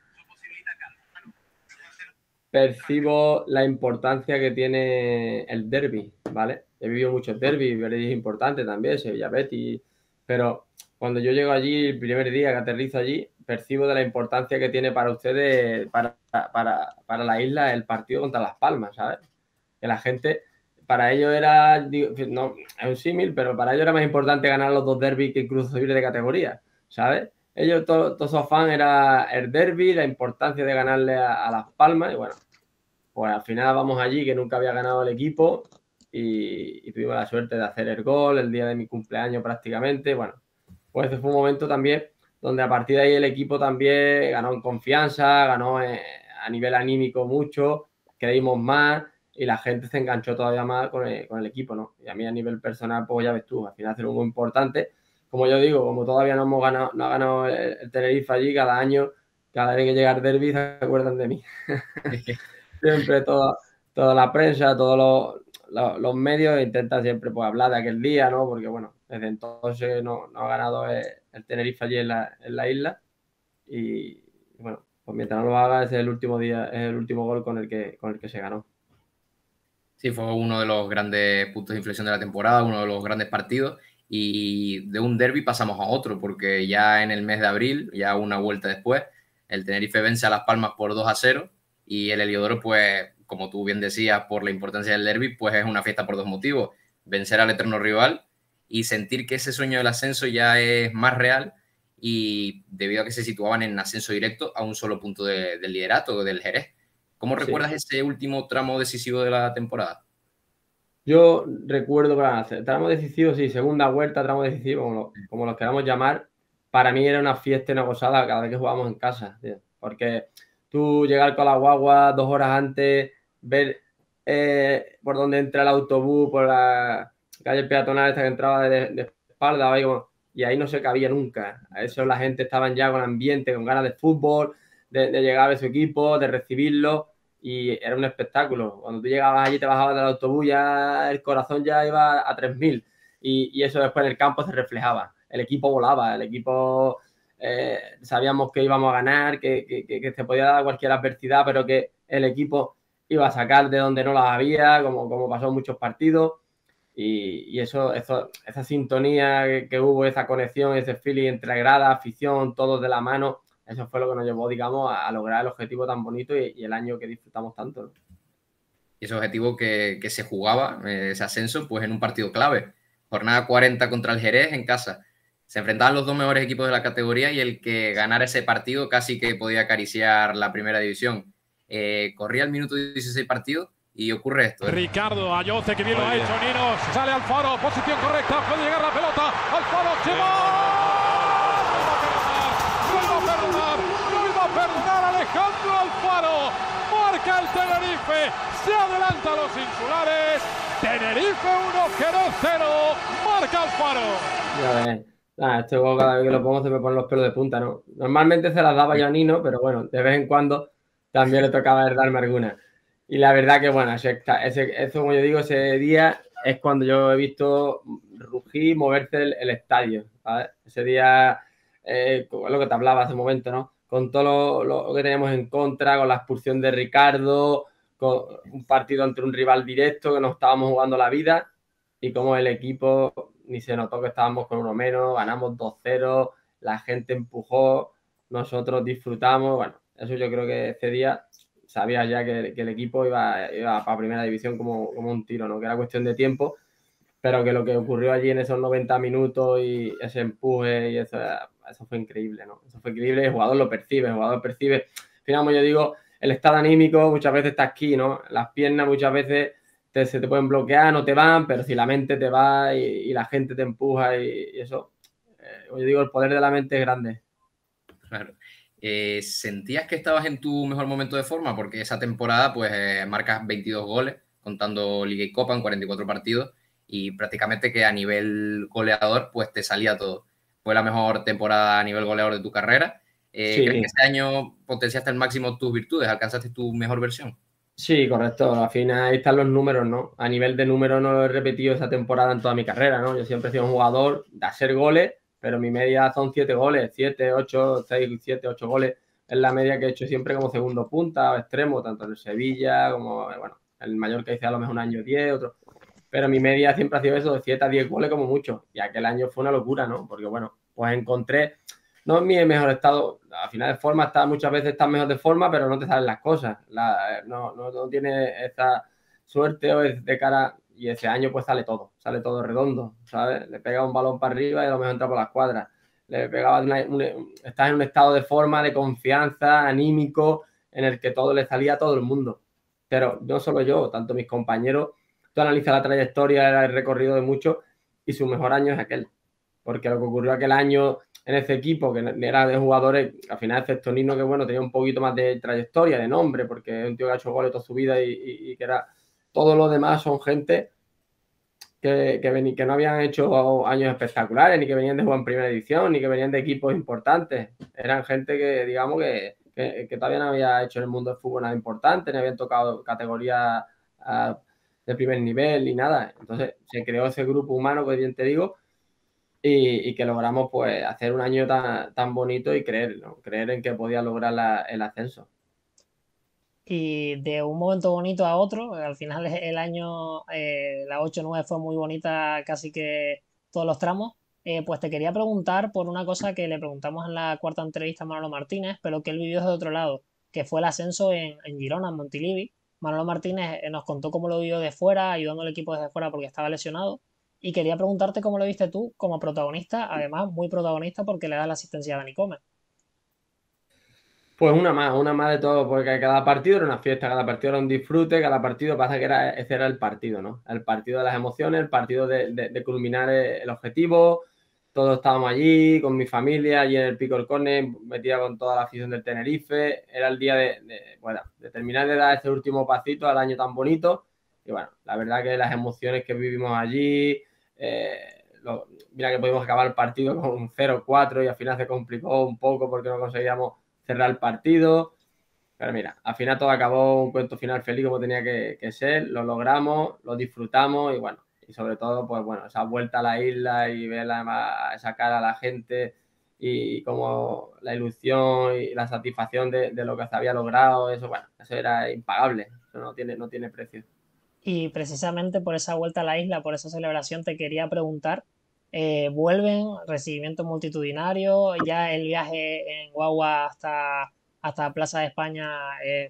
percibo la importancia que tiene el derbi, ¿vale? He vivido muchos derbis, es importante también, Sevilla Betis, pero cuando yo llego allí, el primer día que aterrizo allí, percibo de la importancia que tiene para ustedes, para la isla, el partido contra Las Palmas, ¿sabes? Que la gente, para ellos era, no, es un símil, pero para ellos era más importante ganar los 2 derbis que incluso subir de categoría, ¿sabes? Ellos, todos esos fans, era el derbi, la importancia de ganarle a Las Palmas, y bueno, pues al final vamos allí, que nunca había ganado el equipo, y tuvimos la suerte de hacer el gol el día de mi cumpleaños prácticamente. Bueno, pues ese fue un momento también donde a partir de ahí el equipo también ganó en confianza, ganó a nivel anímico mucho, creímos más y la gente se enganchó todavía más con el equipo, ¿no? Y a mí a nivel personal, pues ya ves tú, al final hacer un muy importante. Como yo digo, como todavía no ha ganado el Tenerife allí, cada año, cada vez que llega el derbi se acuerdan de mí. Siempre toda la prensa, todos los medios intentan siempre pues hablar de aquel día, ¿no? Porque bueno, desde entonces no ha ganado el Tenerife allí en la isla y bueno, pues mientras no lo haga ese es el último día, es el último gol con el que se ganó. Sí, fue uno de los grandes puntos de inflexión de la temporada, uno de los grandes partidos, y de un derbi pasamos a otro, porque ya en el mes de abril, ya una vuelta después, el Tenerife vence a Las Palmas por 2-0 y el Heliodoro, pues, como tú bien decías, por la importancia del derbi, pues es una fiesta por 2 motivos: vencer al eterno rival y sentir que ese sueño del ascenso ya es más real, y debido a que se situaban en ascenso directo a un solo punto del liderato del Jerez. ¿Cómo recuerdas ese último tramo decisivo de la temporada? Yo recuerdo, tramo decisivo, sí, segunda vuelta, tramo decisivo, como los queramos llamar, para mí era una fiesta y una gozada cada vez que jugábamos en casa, tío. Porque tú llegar con la guagua 2 horas antes, ver por dónde entra el autobús, por la calle peatonal esta que entraba de espalda, y ahí no se cabía nunca. A eso la gente estaba ya con ambiente, con ganas de fútbol, de llegar a ver su equipo, de recibirlo, y era un espectáculo. Cuando tú llegabas allí, te bajabas del autobús, ya el corazón ya iba a 3000, y eso después en el campo se reflejaba. El equipo volaba, el equipo sabíamos que íbamos a ganar, que se podía dar cualquier adversidad, pero que el equipo iba a sacar de donde no las había, como pasó en muchos partidos. Y esa sintonía que hubo, esa conexión, ese feeling entre grada, afición, todos de la mano, eso fue lo que nos llevó, digamos, a lograr el objetivo tan bonito y el año que disfrutamos tanto, ¿no? Y ese objetivo que se jugaba, ese ascenso, pues en un partido clave. Jornada 40 contra el Jerez en casa. Se enfrentaban los 2 mejores equipos de la categoría y el que ganara ese partido casi que podía acariciar la primera división. Corría el minuto 16 partido y ocurre esto. Ricardo Ayoce, que bien lo ha hecho. Nino sale Alfaro, posición correcta, puede llegar la pelota. Alfaro se vuelve a perdonar Alejandro Alfaro. Marca el Tenerife, se adelanta a los insulares. Tenerife 1, Jerez 0, marca Alfaro. Ya ves. Este juego cada vez que lo pongo se me ponen los pelos de punta, ¿no? Normalmente se las daba yo a Nino, pero bueno, de vez en cuando también le tocaba darme alguna. Y la verdad que, bueno, eso, como yo digo, ese día es cuando yo he visto rugir, moverse el estadio, ¿sabes? Ese día, lo que te hablaba hace un momento, ¿no? Con todo lo que teníamos en contra, con la expulsión de Ricardo, con un partido ante un rival directo que nos estábamos jugando la vida y como el equipo ni se notó que estábamos con uno menos, ganamos 2-0, la gente empujó, nosotros disfrutamos, bueno, eso yo creo que ese día sabía ya que el equipo iba para primera división como un tiro, ¿no? Que era cuestión de tiempo, pero que lo que ocurrió allí en esos 90 minutos y ese empuje y eso fue increíble, ¿no? Eso fue increíble, el jugador percibe, al final, como yo digo, el estado anímico muchas veces está aquí, ¿no? Las piernas muchas veces se te pueden bloquear, no te van, pero si la mente te va y la gente te empuja y eso, yo digo, el poder de la mente es grande. Claro. ¿Sentías que estabas en tu mejor momento de forma? Porque esa temporada pues marcas 22 goles, contando Liga y Copa en 44 partidos y prácticamente que a nivel goleador pues te salía todo. Fue la mejor temporada a nivel goleador de tu carrera. Sí. ¿Crees que este año potenciaste al máximo tus virtudes? ¿Alcanzaste tu mejor versión? Sí, correcto. Al final ahí están los números, ¿no? A nivel de números no lo he repetido esa temporada en toda mi carrera, ¿no? Yo siempre he sido un jugador de hacer goles, pero mi media son 7 goles, 7, 8, 6, 7, 8 goles. Es la media que he hecho siempre como segundo punta o extremo, tanto en el Sevilla como, bueno, el Mallorca hice a lo mejor un año 10, otro. Pero mi media siempre ha sido eso, de 7 a 10 goles como mucho. Y aquel año fue una locura, ¿no? Porque, bueno, pues encontré, no en mi mejor estado, al final de forma, muchas veces estás mejor de forma, pero no te salen las cosas. No tienes esa suerte o es de cara, y ese año pues sale todo redondo, ¿sabes? Le pega un balón para arriba y a lo mejor entra por las cuadras. Le pegaba estás en un estado de forma, de confianza, anímico, en el que todo le salía a todo el mundo. Pero no solo yo, tanto mis compañeros, tú analizas la trayectoria, el recorrido de muchos, y su mejor año es aquel. Porque lo que ocurrió aquel año en ese equipo, que era de jugadores, al final excepto Nino, que bueno, tenía un poquito más de trayectoria, de nombre, porque es un tío que ha hecho goles toda su vida y que era... Todos los demás son gente que no habían hecho años espectaculares, ni que venían de jugar en primera edición, ni que venían de equipos importantes. Eran gente que, digamos, que todavía no había hecho en el mundo del fútbol nada importante, ni habían tocado categorías de primer nivel ni nada. Entonces se creó ese grupo humano, que bien te digo, y que logramos pues hacer un año tan bonito y creer, ¿no? Creer en que podía lograr el ascenso. Y de un momento bonito a otro, al final el año, la 8-9 fue muy bonita casi que todos los tramos, pues te quería preguntar por una cosa que le preguntamos en la cuarta entrevista a Manolo Martínez, pero que él vivió desde otro lado, que fue el ascenso en Girona, en Montilivi. Manolo Martínez nos contó cómo lo vivió de fuera, ayudando al equipo desde fuera porque estaba lesionado, y quería preguntarte cómo lo viste tú como protagonista, además muy protagonista porque le das la asistencia a Dani Gómez. Pues una más de todo, porque cada partido era una fiesta, cada partido era un disfrute, cada partido pasa que ese era el partido, ¿no? El partido de las emociones, el partido de culminar el objetivo. Todos estábamos allí, con mi familia, allí en el Pico del Córner, metida con toda la afición del Tenerife. Era el día de terminar de dar ese último pasito al año tan bonito. Y bueno, la verdad que las emociones que vivimos allí, mira que pudimos acabar el partido con 0-4 y al final se complicó un poco porque no conseguíamos cerrar el partido, pero mira, al final todo acabó un cuento final feliz como tenía que ser, lo logramos, lo disfrutamos y bueno, y sobre todo pues bueno, esa vuelta a la isla y ver esa cara a la gente y como la ilusión y la satisfacción de lo que se había logrado, eso bueno, eso era impagable, eso no tiene precio. Y precisamente por esa vuelta a la isla, por esa celebración, te quería preguntar, ¿vuelven recibimiento multitudinario? Ya el viaje en guagua hasta Plaza de España,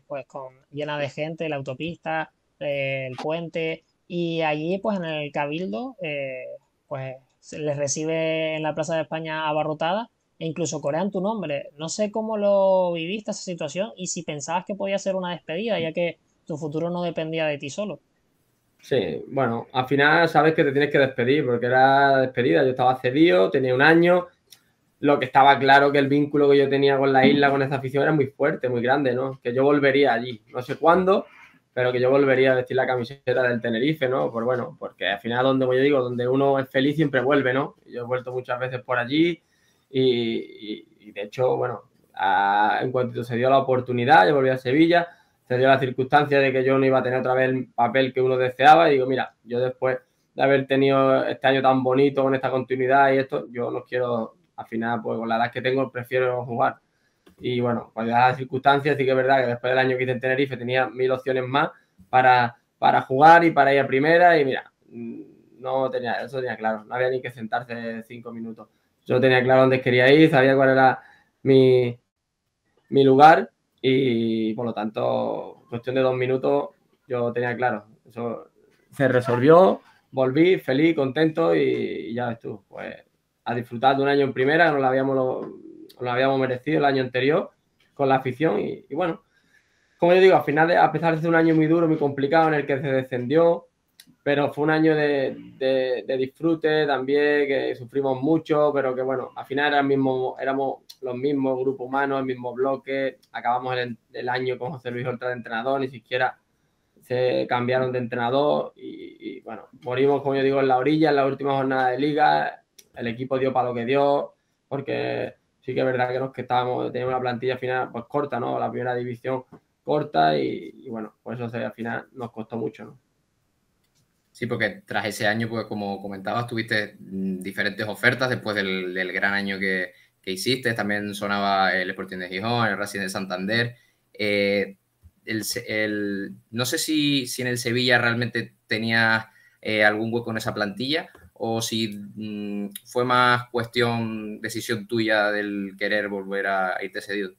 pues llena de gente, la autopista, el puente, y allí pues en el Cabildo, pues se les recibe en la Plaza de España abarrotada. e incluso corean tu nombre. No sé cómo lo viviste esa situación y si pensabas que podía ser una despedida, ya que tu futuro no dependía de ti solo. Sí, bueno, al final sabes que te tienes que despedir porque era despedida. Yo estaba cedido, tenía un año. Lo que estaba claro que el vínculo que yo tenía con la isla, con esa afición, era muy fuerte, muy grande, ¿no? Que yo volvería allí, no sé cuándo, pero que yo volvería a vestir la camiseta del Tenerife, ¿no? Por bueno, porque al final donde, como yo digo, donde uno es feliz siempre vuelve, ¿no? Yo he vuelto muchas veces por allí y de hecho, bueno, en cuanto se dio la oportunidad, yo volví a Sevilla, se dio la circunstancia de que yo no iba a tener otra vez el papel que uno deseaba y digo, mira, yo después de haber tenido este año tan bonito con esta continuidad y esto, yo no quiero, al final, pues con la edad que tengo, prefiero jugar. Y bueno, pues dadas las circunstancias, sí que es verdad que después del año que hice en Tenerife tenía 1000 opciones más para jugar y para ir a primera y mira, no tenía, eso tenía claro, no había ni que sentarse 5 minutos. Yo tenía claro dónde quería ir, sabía cuál era mi lugar y por lo tanto, cuestión de 2 minutos, yo tenía claro. Eso se resolvió, volví feliz, contento y ya ves tú, pues a disfrutar de un año en primera, lo habíamos merecido el año anterior con la afición y bueno, como yo digo, al final, a pesar de ser un año muy duro, muy complicado en el que se descendió, pero fue un año de disfrute también, que sufrimos mucho, pero que bueno, al final éramos los mismos grupos humanos, el mismo bloque, acabamos el año con José Luis Horta de entrenador, ni siquiera se cambiaron de entrenador y bueno, morimos, como yo digo, en la orilla, en la última jornada de liga, el equipo dio para lo que dio, porque sí que es verdad que teníamos una plantilla final pues corta, ¿no? La primera división corta y bueno, por eso al final nos costó mucho, ¿no? Sí, porque tras ese año, pues como comentabas, tuviste diferentes ofertas después del gran año que hiciste. También sonaba el Sporting de Gijón, el Racing de Santander. No sé si en el Sevilla realmente tenía algún hueco en esa plantilla o si fue más decisión tuya del querer volver a irte cedido.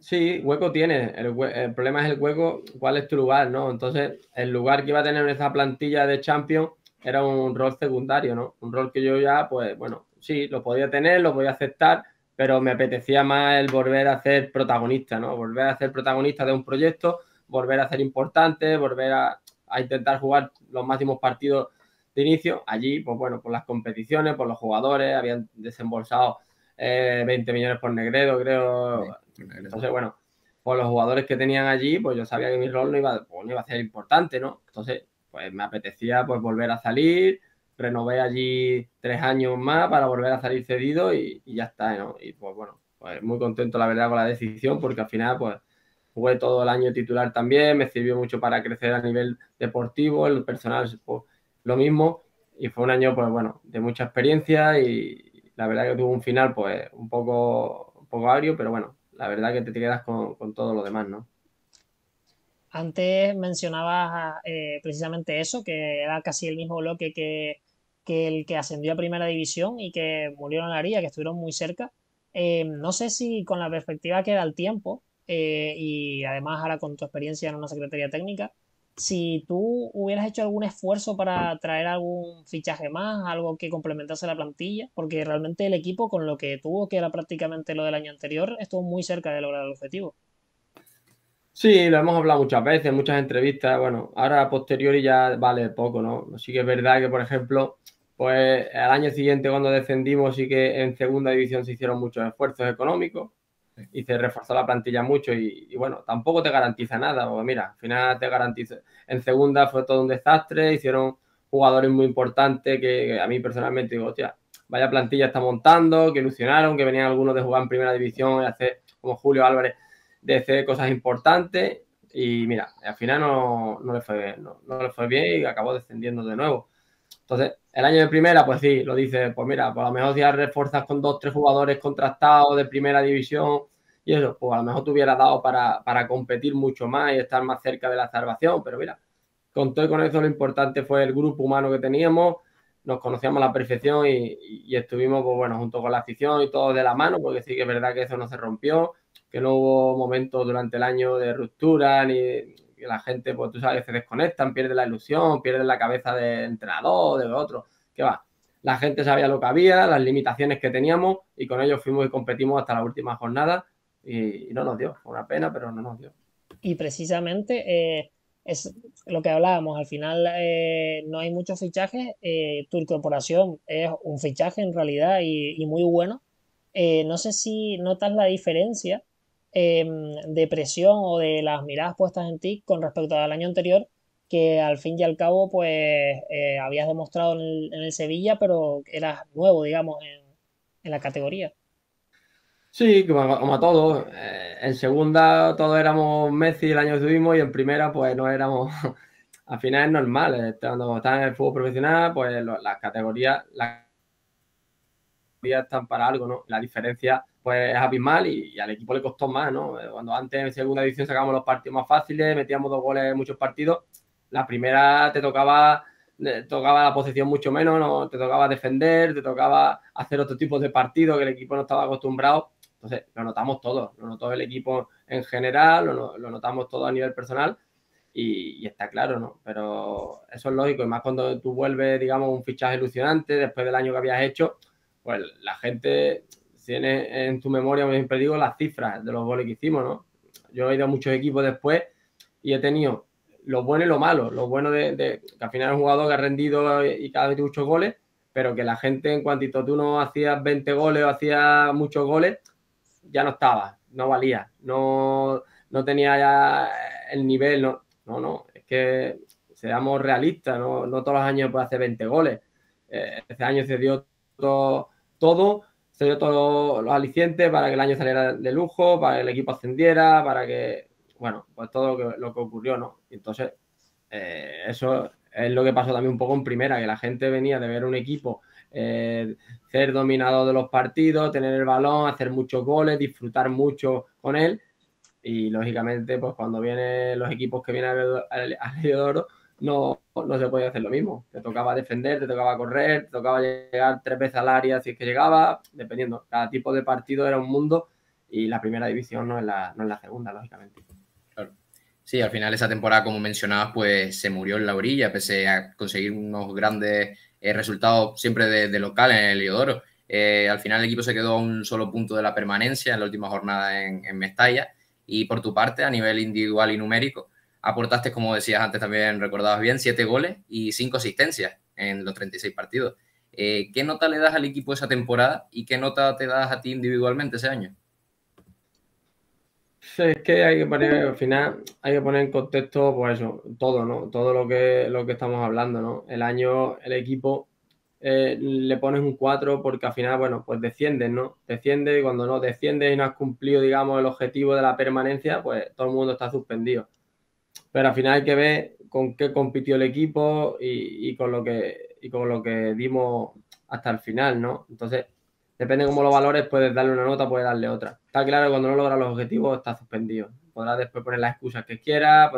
Sí, hueco tiene. El problema es el hueco, cuál es tu lugar, ¿no? Entonces, el lugar que iba a tener en esa plantilla de Champions era un rol secundario, ¿no? Un rol que yo ya, pues, bueno, sí, lo podía tener, lo podía aceptar, pero me apetecía más el volver a ser protagonista, ¿no? Volver a ser protagonista de un proyecto, volver a ser importante, volver a intentar jugar los máximos partidos de inicio. Allí, pues bueno, por las competiciones, por los jugadores, habían desembolsado 20 millones por Negredo, creo. Entonces, bueno, por los jugadores que tenían allí, pues yo sabía que mi rol no iba a ser importante, ¿no? Entonces, pues me apetecía pues volver a salir, renové allí 3 años más para volver a salir cedido y ya está, ¿no? Y pues bueno, pues muy contento la verdad con la decisión porque al final pues jugué todo el año titular también, me sirvió mucho para crecer a nivel deportivo, el personal pues, lo mismo y fue un año pues bueno, de mucha experiencia y la verdad que tuvo un final pues un poco agrio, pero bueno, la verdad que te quedas con todo lo demás, ¿no? Antes mencionabas precisamente eso, que era casi el mismo bloque que el que ascendió a Primera División y que murieron en la liga, que estuvieron muy cerca. No sé si con la perspectiva que da el tiempo y además ahora con tu experiencia en una secretaría técnica, si tú hubieras hecho algún esfuerzo para traer algún fichaje más, algo que complementase la plantilla, porque realmente el equipo con lo que tuvo, que era prácticamente lo del año anterior, estuvo muy cerca de lograr el objetivo. Sí, lo hemos hablado muchas veces, en muchas entrevistas. Bueno, ahora a posteriori ya vale poco, ¿no? Sí que es verdad que, por ejemplo, pues al año siguiente cuando descendimos sí que en segunda división se hicieron muchos esfuerzos económicos y se reforzó la plantilla mucho y bueno, tampoco te garantiza nada, porque mira, al final te garantiza. En segunda fue todo un desastre, hicieron jugadores muy importantes que a mí personalmente digo, hostia, vaya plantilla está montando, que ilusionaron, que venían algunos de jugar en primera división y hacer como Julio Álvarez de hacer cosas importantes y mira, al final no le fue bien y acabó descendiendo de nuevo. Entonces, el año de primera, pues sí, lo dice, pues mira, pues a lo mejor si refuerzas con 2, 3 jugadores contrastados de primera división y eso, pues a lo mejor te hubiera dado para competir mucho más y estar más cerca de la salvación, pero mira, con todo y con eso lo importante fue el grupo humano que teníamos, nos conocíamos a la perfección y estuvimos, pues bueno, junto con la afición y todos de la mano, porque sí que es verdad que eso no se rompió, que no hubo momentos durante el año de ruptura, ni que la gente, pues tú sabes, se desconectan, pierden la ilusión, pierden la cabeza del entrenador, de otro, que va. la gente sabía lo que había, las limitaciones que teníamos, y con ellos fuimos y competimos hasta la última jornada, y no nos dio. Fue una pena, pero no nos dio. Y precisamente es lo que hablábamos, al final no hay muchos fichajes, tu incorporación es un fichaje en realidad y muy bueno. No sé si notas la diferencia de presión o de las miradas puestas en ti con respecto al año anterior, que al fin y al cabo pues habías demostrado en el Sevilla, pero eras nuevo, digamos, en la categoría. Sí, como a todos. En segunda todos éramos Messi el año que estuvimos, y en primera pues no éramos. Al final es normal. Cuando estás en el fútbol profesional, pues las categorías están para algo, ¿no? La diferencia pues es abismal, y al equipo le costó más, ¿no? Cuando antes en segunda división sacábamos los partidos más fáciles, metíamos 2 goles en muchos partidos, la primera te tocaba la posición mucho menos, ¿no? Te tocaba defender, te tocaba hacer otro tipo de partido que el equipo no estaba acostumbrado. Entonces, lo notamos todos, lo notó el equipo en general, lo notamos todo a nivel personal, y está claro, ¿no? Pero eso es lógico, y más cuando tú vuelves, digamos, un fichaje ilusionante después del año que habías hecho, pues la gente tiene en tu memoria, como siempre digo, las cifras de los goles que hicimos, ¿no? Yo he ido a muchos equipos después y he tenido lo bueno y lo malo. Lo bueno de que al final es un jugador que ha rendido y cada vez tiene muchos goles, pero que la gente, en cuantito tú no hacías 20 goles o hacías muchos goles, ya no estaba, no valía, no tenía ya el nivel, no, es que seamos realistas, no todos los años puede hacer 20 goles. Este año se dio se dio todos los alicientes para que el año saliera de lujo, para que el equipo ascendiera, para que, bueno, pues todo lo que ocurrió, ¿no? Y entonces, eso es lo que pasó también un poco en primera, que la gente venía de ver un equipo ser dominador de los partidos, tener el balón, hacer muchos goles, disfrutar mucho con él, y lógicamente, pues cuando vienen los equipos que vienen al Liga de Oro, no se podía hacer lo mismo. Te tocaba defender, te tocaba correr, te tocaba llegar 3 veces al área si es que llegaba, dependiendo. Cada tipo de partido era un mundo, y la primera división no es la segunda, lógicamente. Claro. Sí, al final esa temporada, como mencionabas, pues se murió en la orilla, pese a conseguir unos grandes resultados siempre de local en el Heliodoro. Al final el equipo se quedó a un solo punto de la permanencia en la última jornada en Mestalla, y por tu parte, a nivel individual y numérico, aportaste, como decías antes, también recordabas bien, 7 goles y 5 asistencias en los 36 partidos. ¿Qué nota le das al equipo esa temporada y qué nota te das a ti individualmente ese año? Es que hay que poner, al final, hay que poner en contexto, pues eso, todo, ¿no? Todo lo que estamos hablando, ¿no? El año, el equipo le pones un 4 porque al final, bueno, pues desciendes, ¿no? Desciendes, y cuando no desciendes y no has cumplido, digamos, el objetivo de la permanencia, pues todo el mundo está suspendido. Pero al final hay que ver con qué compitió el equipo y con lo que dimos hasta el final, ¿no? Entonces, depende de cómo lo valores, puedes darle una nota, puedes darle otra. Está claro que cuando no logras los objetivos, está suspendido. Podrás después poner las excusas que quieras,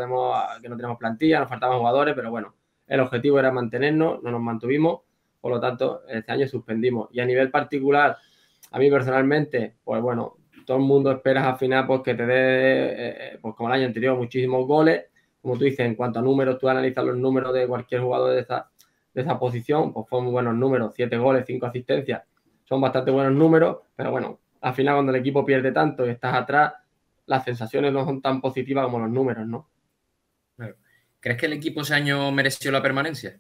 que no tenemos plantilla, nos faltaban jugadores, pero bueno, el objetivo era mantenernos, no nos mantuvimos, por lo tanto, este año suspendimos. Y a nivel particular, a mí personalmente, pues bueno, todo el mundo espera al final pues que te dé, pues como el año anterior, muchísimos goles. Como tú dices, en cuanto a números, tú analizas los números de cualquier jugador de esa posición, pues fueron buenos números, 7 goles, 5 asistencias, son bastante buenos números, pero bueno, al final cuando el equipo pierde tanto y estás atrás, las sensaciones no son tan positivas como los números, ¿no? ¿Crees que el equipo ese año mereció la permanencia?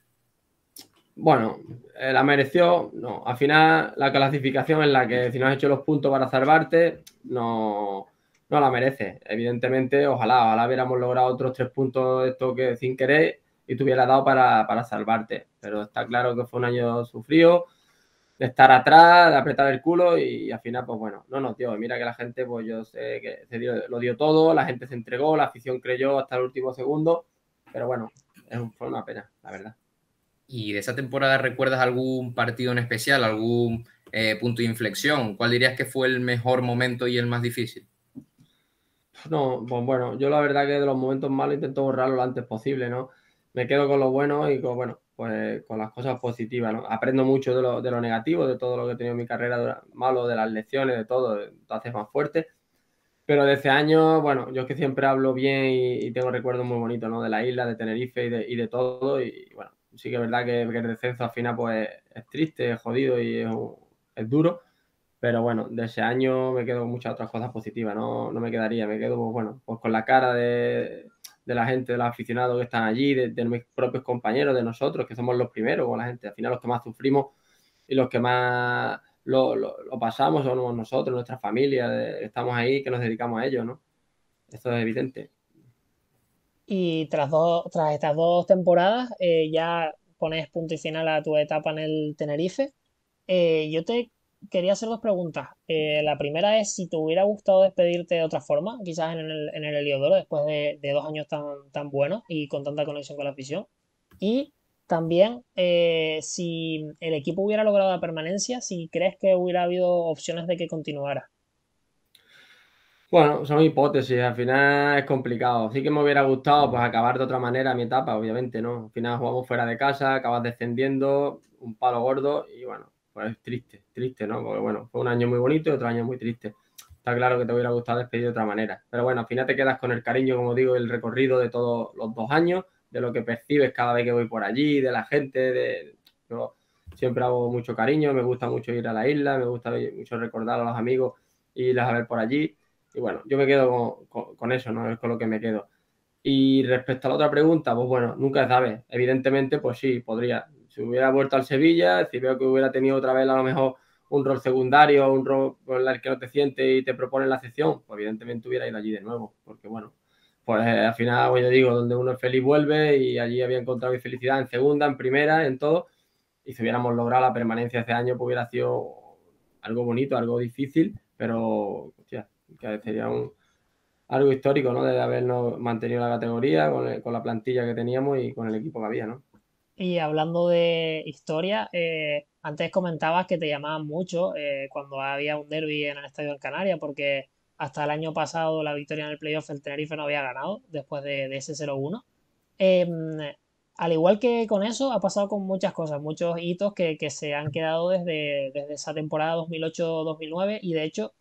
Bueno, la mereció, no. Al final, la clasificación en la que si no has hecho los puntos para salvarte, no la merece. Evidentemente, ojalá hubiéramos logrado otros 3 puntos de esto que sin querer y te hubiera dado para salvarte. Pero está claro que fue un año sufrido, de estar atrás, de apretar el culo, y al final, pues bueno, no nos dio. Mira que la gente, pues yo sé que lo dio todo, la gente se entregó, la afición creyó hasta el último segundo, pero bueno, fue una pena, la verdad. ¿Y de esa temporada recuerdas algún partido en especial, algún punto de inflexión? ¿Cuál dirías que fue el mejor momento y el más difícil? No, pues bueno, yo la verdad que de los momentos malos intento borrarlo lo antes posible, ¿no? Me quedo con lo bueno y pues con las cosas positivas, ¿no? Aprendo mucho de lo negativo, de todo lo que he tenido en mi carrera malo, de las lecciones, de todo, te haces más fuerte. Pero de ese año, bueno, yo es que siempre hablo bien y tengo recuerdos muy bonitos, ¿no? De la isla, de Tenerife y de todo. Y bueno, sí que es verdad que el descenso al final pues es triste, es jodido y es duro. Pero bueno, de ese año me quedo con muchas otras cosas positivas, no me quedaría, me quedo pues, bueno, pues con la cara de la gente, de los aficionados que están allí, de mis propios compañeros, de nosotros, que somos los primeros con la gente, al final los que más sufrimos y los que más lo pasamos somos nosotros, nuestra familia, estamos ahí, que nos dedicamos a ello, ¿no? Eso es evidente. Y tras estas 2 temporadas, ya pones punto y final a tu etapa en el Tenerife. Yo te quería hacer 2 preguntas. La primera es si te hubiera gustado despedirte de otra forma, quizás en el Heliodoro, después de 2 años tan buenos y con tanta conexión con la afición. Y también si el equipo hubiera logrado la permanencia, si crees que hubiera habido opciones de que continuara. Bueno, son hipótesis, al final es complicado. Sí que me hubiera gustado pues acabar de otra manera mi etapa, obviamente, ¿no? Al final jugamos fuera de casa, acabas descendiendo, un palo gordo y bueno, pues triste, ¿no? Porque bueno, fue un año muy bonito y otro año muy triste. Está claro que te hubiera gustado despedir de otra manera. Pero bueno, al final te quedas con el cariño, como digo, el recorrido de todos los 2 años, de lo que percibes cada vez que voy por allí, de la gente, yo siempre hago mucho cariño, me gusta mucho ir a la isla, me gusta mucho recordar a los amigos y irles a ver por allí. Y bueno, yo me quedo con eso, ¿no? Es con lo que me quedo. Y respecto a la otra pregunta, pues bueno, nunca sabes. Evidentemente, pues sí, podría. Si hubiera vuelto al Sevilla, si veo que hubiera tenido otra vez a lo mejor un rol secundario, un rol con el que no te sientes y te proponen la sección, pues evidentemente hubiera ido allí de nuevo. Porque bueno, pues al final, pues yo digo, donde uno es feliz vuelve y allí había encontrado mi felicidad en segunda, en primera, en todo. Y si hubiéramos logrado la permanencia ese año, pues hubiera sido algo bonito, algo difícil, pero hostia, que sería algo histórico, ¿no? De habernos mantenido la categoría con la plantilla que teníamos y con el equipo que había, ¿no? Y hablando de historia, antes comentabas que te llamaban mucho cuando había un derbi en el Estadio del Canaria, porque hasta el año pasado la victoria en el playoff el Tenerife no había ganado después de ese 0-1. Al igual que con eso, ha pasado con muchas cosas, muchos hitos que se han quedado desde esa temporada 2008-2009 y de hecho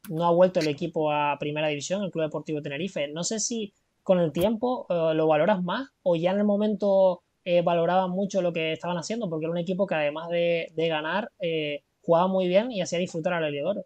no ha vuelto el equipo a Primera División, el Club Deportivo Tenerife. No sé si con el tiempo lo valoras más o ya en el momento valoraban mucho lo que estaban haciendo, porque era un equipo que además de ganar, jugaba muy bien y hacía disfrutar al Heliodoro.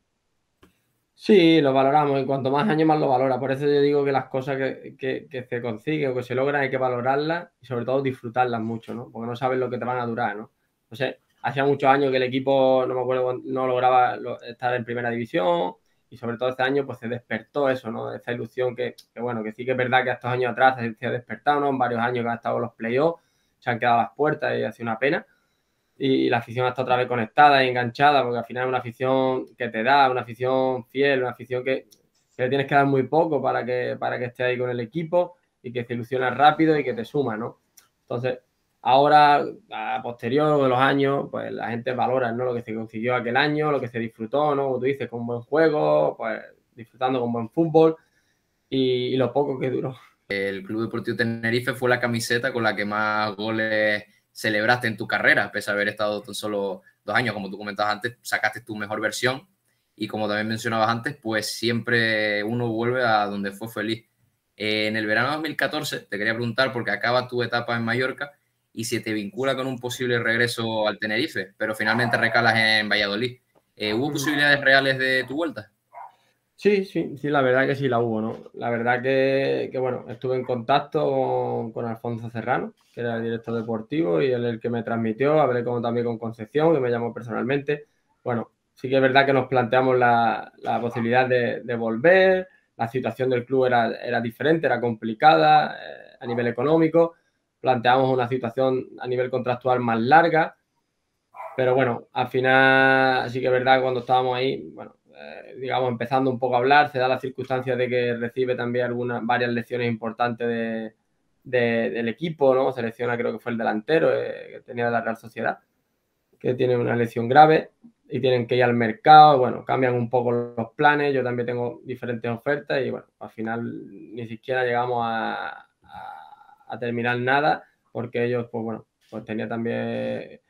Sí, lo valoramos y cuanto más años más lo valora. Por eso yo digo que las cosas que se consiguen o que se logran hay que valorarlas y sobre todo disfrutarlas mucho, ¿no? Porque no sabes lo que te van a durar, ¿no? O sea, hacía muchos años que el equipo, no me acuerdo, no lograba estar en primera división y sobre todo este año pues se despertó eso, ¿no? Esa ilusión que bueno, que sí que es verdad que estos años atrás se ha despertado, ¿no? En varios años que han estado los playoffs, se han quedado a las puertas y ha sido una pena. Y la afición está otra vez conectada y enganchada, porque al final es una afición que te da, una afición fiel, una afición que le tienes que dar muy poco para que esté ahí con el equipo y que se ilusiona rápido y que te suma, ¿no? Entonces, ahora, a posterior de los años, pues la gente valora, ¿no? Lo que se consiguió aquel año, lo que se disfrutó, ¿no? Como tú dices, con un buen juego, pues disfrutando con buen fútbol y lo poco que duró. El Club Deportivo Tenerife fue la camiseta con la que más goles celebraste en tu carrera, pese a haber estado tan solo 2 años, como tú comentabas antes, sacaste tu mejor versión y como también mencionabas antes, pues siempre uno vuelve a donde fue feliz. En el verano de 2014 te quería preguntar, porque acaba tu etapa en Mallorca y se te vincula con un posible regreso al Tenerife, pero finalmente recalas en Valladolid. ¿Hubo posibilidades reales de tu vuelta? Sí, la verdad que sí la hubo, ¿no? La verdad que bueno, estuve en contacto con Alfonso Serrano, que era el director deportivo y él el que me transmitió, hablé también con Concepción, que me llamó personalmente. Bueno, sí que es verdad que nos planteamos la posibilidad de volver, la situación del club era diferente, era complicada a nivel económico, planteamos una situación a nivel contractual más larga, pero bueno, al final sí que es verdad que cuando estábamos ahí, bueno, digamos, empezando un poco a hablar, se da la circunstancia de que recibe también varias lecciones importantes del equipo, ¿no? Selecciona, creo que fue el delantero que tenía de la Real Sociedad, que tiene una lesión grave y tienen que ir al mercado, bueno, cambian un poco los planes, yo también tengo diferentes ofertas y bueno, al final ni siquiera llegamos a terminar nada, porque ellos, pues bueno, pues tenía también,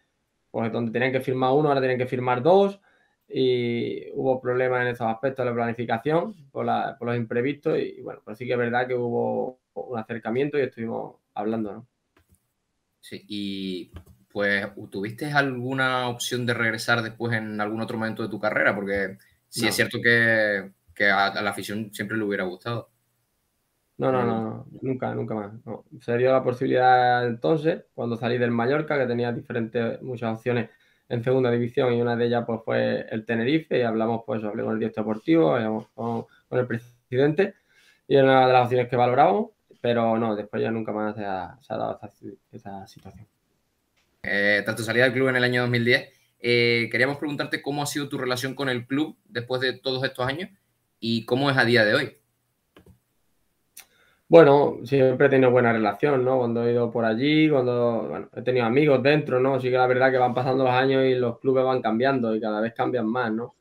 pues donde tenían que firmar uno, ahora tienen que firmar dos y hubo problemas en esos aspectos de la planificación por los imprevistos y bueno, pues sí que es verdad que hubo un acercamiento y estuvimos hablando, ¿no? Sí, y pues, ¿tuviste alguna opción de regresar después en algún otro momento de tu carrera? Porque sí No. es cierto que a la afición siempre le hubiera gustado. No, nunca más. No. Se dio la posibilidad entonces, cuando salí del Mallorca, que tenía muchas opciones en segunda división y una de ellas pues fue el Tenerife y hablamos, pues hablé con el director deportivo, hablamos con el presidente y era una de las opciones que valorábamos, pero no, después ya nunca más se ha dado esa situación. Tras tu salida del club en el año 2010, queríamos preguntarte cómo ha sido tu relación con el club después de todos estos años y cómo es a día de hoy. Bueno, siempre he tenido buena relación, ¿no? Cuando he ido por allí, bueno, he tenido amigos dentro, ¿no? Sí que la verdad que van pasando los años y los clubes van cambiando y cada vez cambian más, ¿no?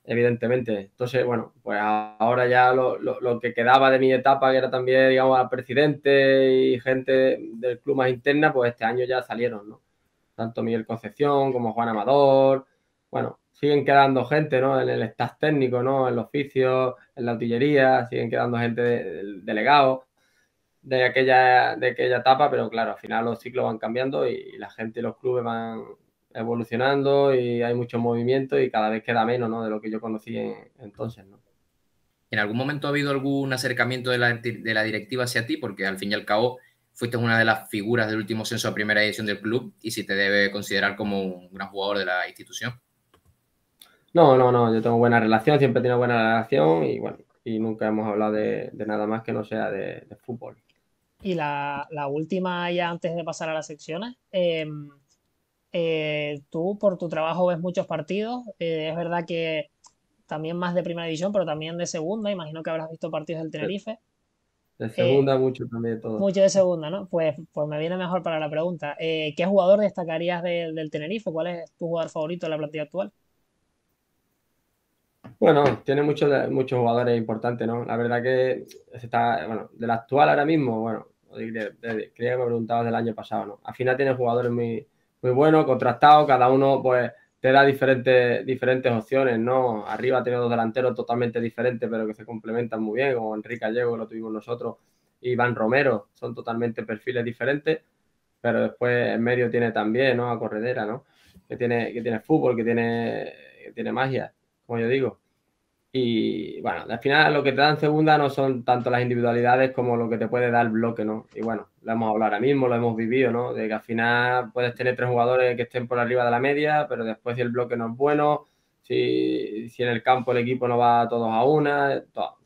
Evidentemente. Entonces, bueno, pues ahora ya lo que quedaba de mi etapa, que era también, digamos, al presidente y gente del club más interna, pues este año ya salieron, ¿no? Tanto Miguel Concepción como Juan Amador, bueno, siguen quedando gente, ¿no? En el staff técnico, ¿no? En los oficios, en la utillería, siguen quedando gente delegado de aquella etapa, pero claro, al final los ciclos van cambiando y la gente y los clubes van evolucionando y hay mucho movimiento y cada vez queda menos, ¿no? De lo que yo conocí entonces, ¿no? ¿En algún momento ha habido algún acercamiento de la directiva hacia ti? Porque al fin y al cabo fuiste una de las figuras del último censo a primera edición del club y si te debe considerar como un gran jugador de la institución. No, yo tengo buena relación, siempre he tenido buena relación y bueno, y nunca hemos hablado de nada más que no sea de fútbol. Y la última, ya antes de pasar a las secciones, tú por tu trabajo ves muchos partidos, es verdad que también más de primera división, pero también de segunda, imagino que habrás visto partidos del Tenerife, De eh, segunda mucho también todo. mucho de segunda, ¿no? Pues me viene mejor para la pregunta. ¿Qué jugador destacarías del Tenerife? ¿Cuál es tu jugador favorito de la plantilla actual? Bueno, tiene muchos jugadores importantes, ¿no? La verdad que bueno, del actual ahora mismo, bueno, creía que me preguntabas del año pasado, ¿no? Al final tiene jugadores muy buenos, contrastados, cada uno pues te da diferentes opciones, ¿no? Arriba tiene dos delanteros totalmente diferentes, pero que se complementan muy bien, como Enrique Gallego, que lo tuvimos nosotros, y Iván Romero, son totalmente perfiles diferentes, pero después en medio tiene también, ¿no? A Corredera, ¿no? Que tiene fútbol, que tiene magia, como yo digo. Y bueno, al final lo que te dan segunda no son tanto las individualidades como lo que te puede dar el bloque, ¿no? Y bueno, lo hemos hablado ahora mismo, lo hemos vivido, ¿no? De que al final puedes tener tres jugadores que estén por arriba de la media, pero después si el bloque no es bueno, si en el campo el equipo no va todos a una,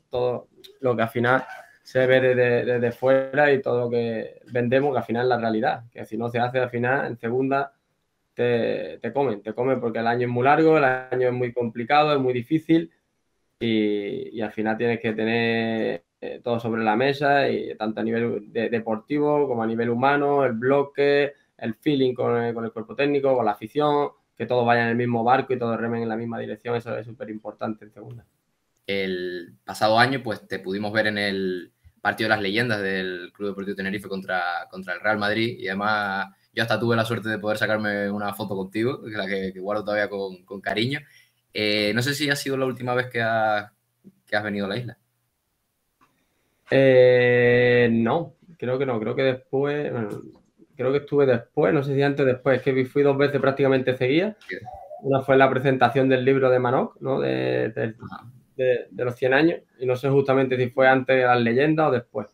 todo lo que al final se ve desde fuera y todo lo que vendemos, que al final es la realidad, que si no se hace al final en segunda te comen porque el año es muy largo, el año es muy complicado, es muy difícil y al final tienes que tener todo sobre la mesa, y tanto a nivel deportivo como a nivel humano, el bloque, el feeling con el cuerpo técnico, con la afición, que todos vayan en el mismo barco y todos remen en la misma dirección, eso es súper importante en segunda. El pasado año, pues te pudimos ver en el partido de las leyendas del Club Deportivo Tenerife contra el Real Madrid y además yo hasta tuve la suerte de poder sacarme una foto contigo, que la que guardo todavía con cariño. No sé si ha sido la última vez que has venido a la isla. No, creo que no, creo que después, bueno, creo que estuve después, no sé si antes o después, que fui 2 veces prácticamente seguidas. Una fue la presentación del libro de Manoc, ¿no? De los 100 años, y no sé justamente si fue antes de las leyendas o después.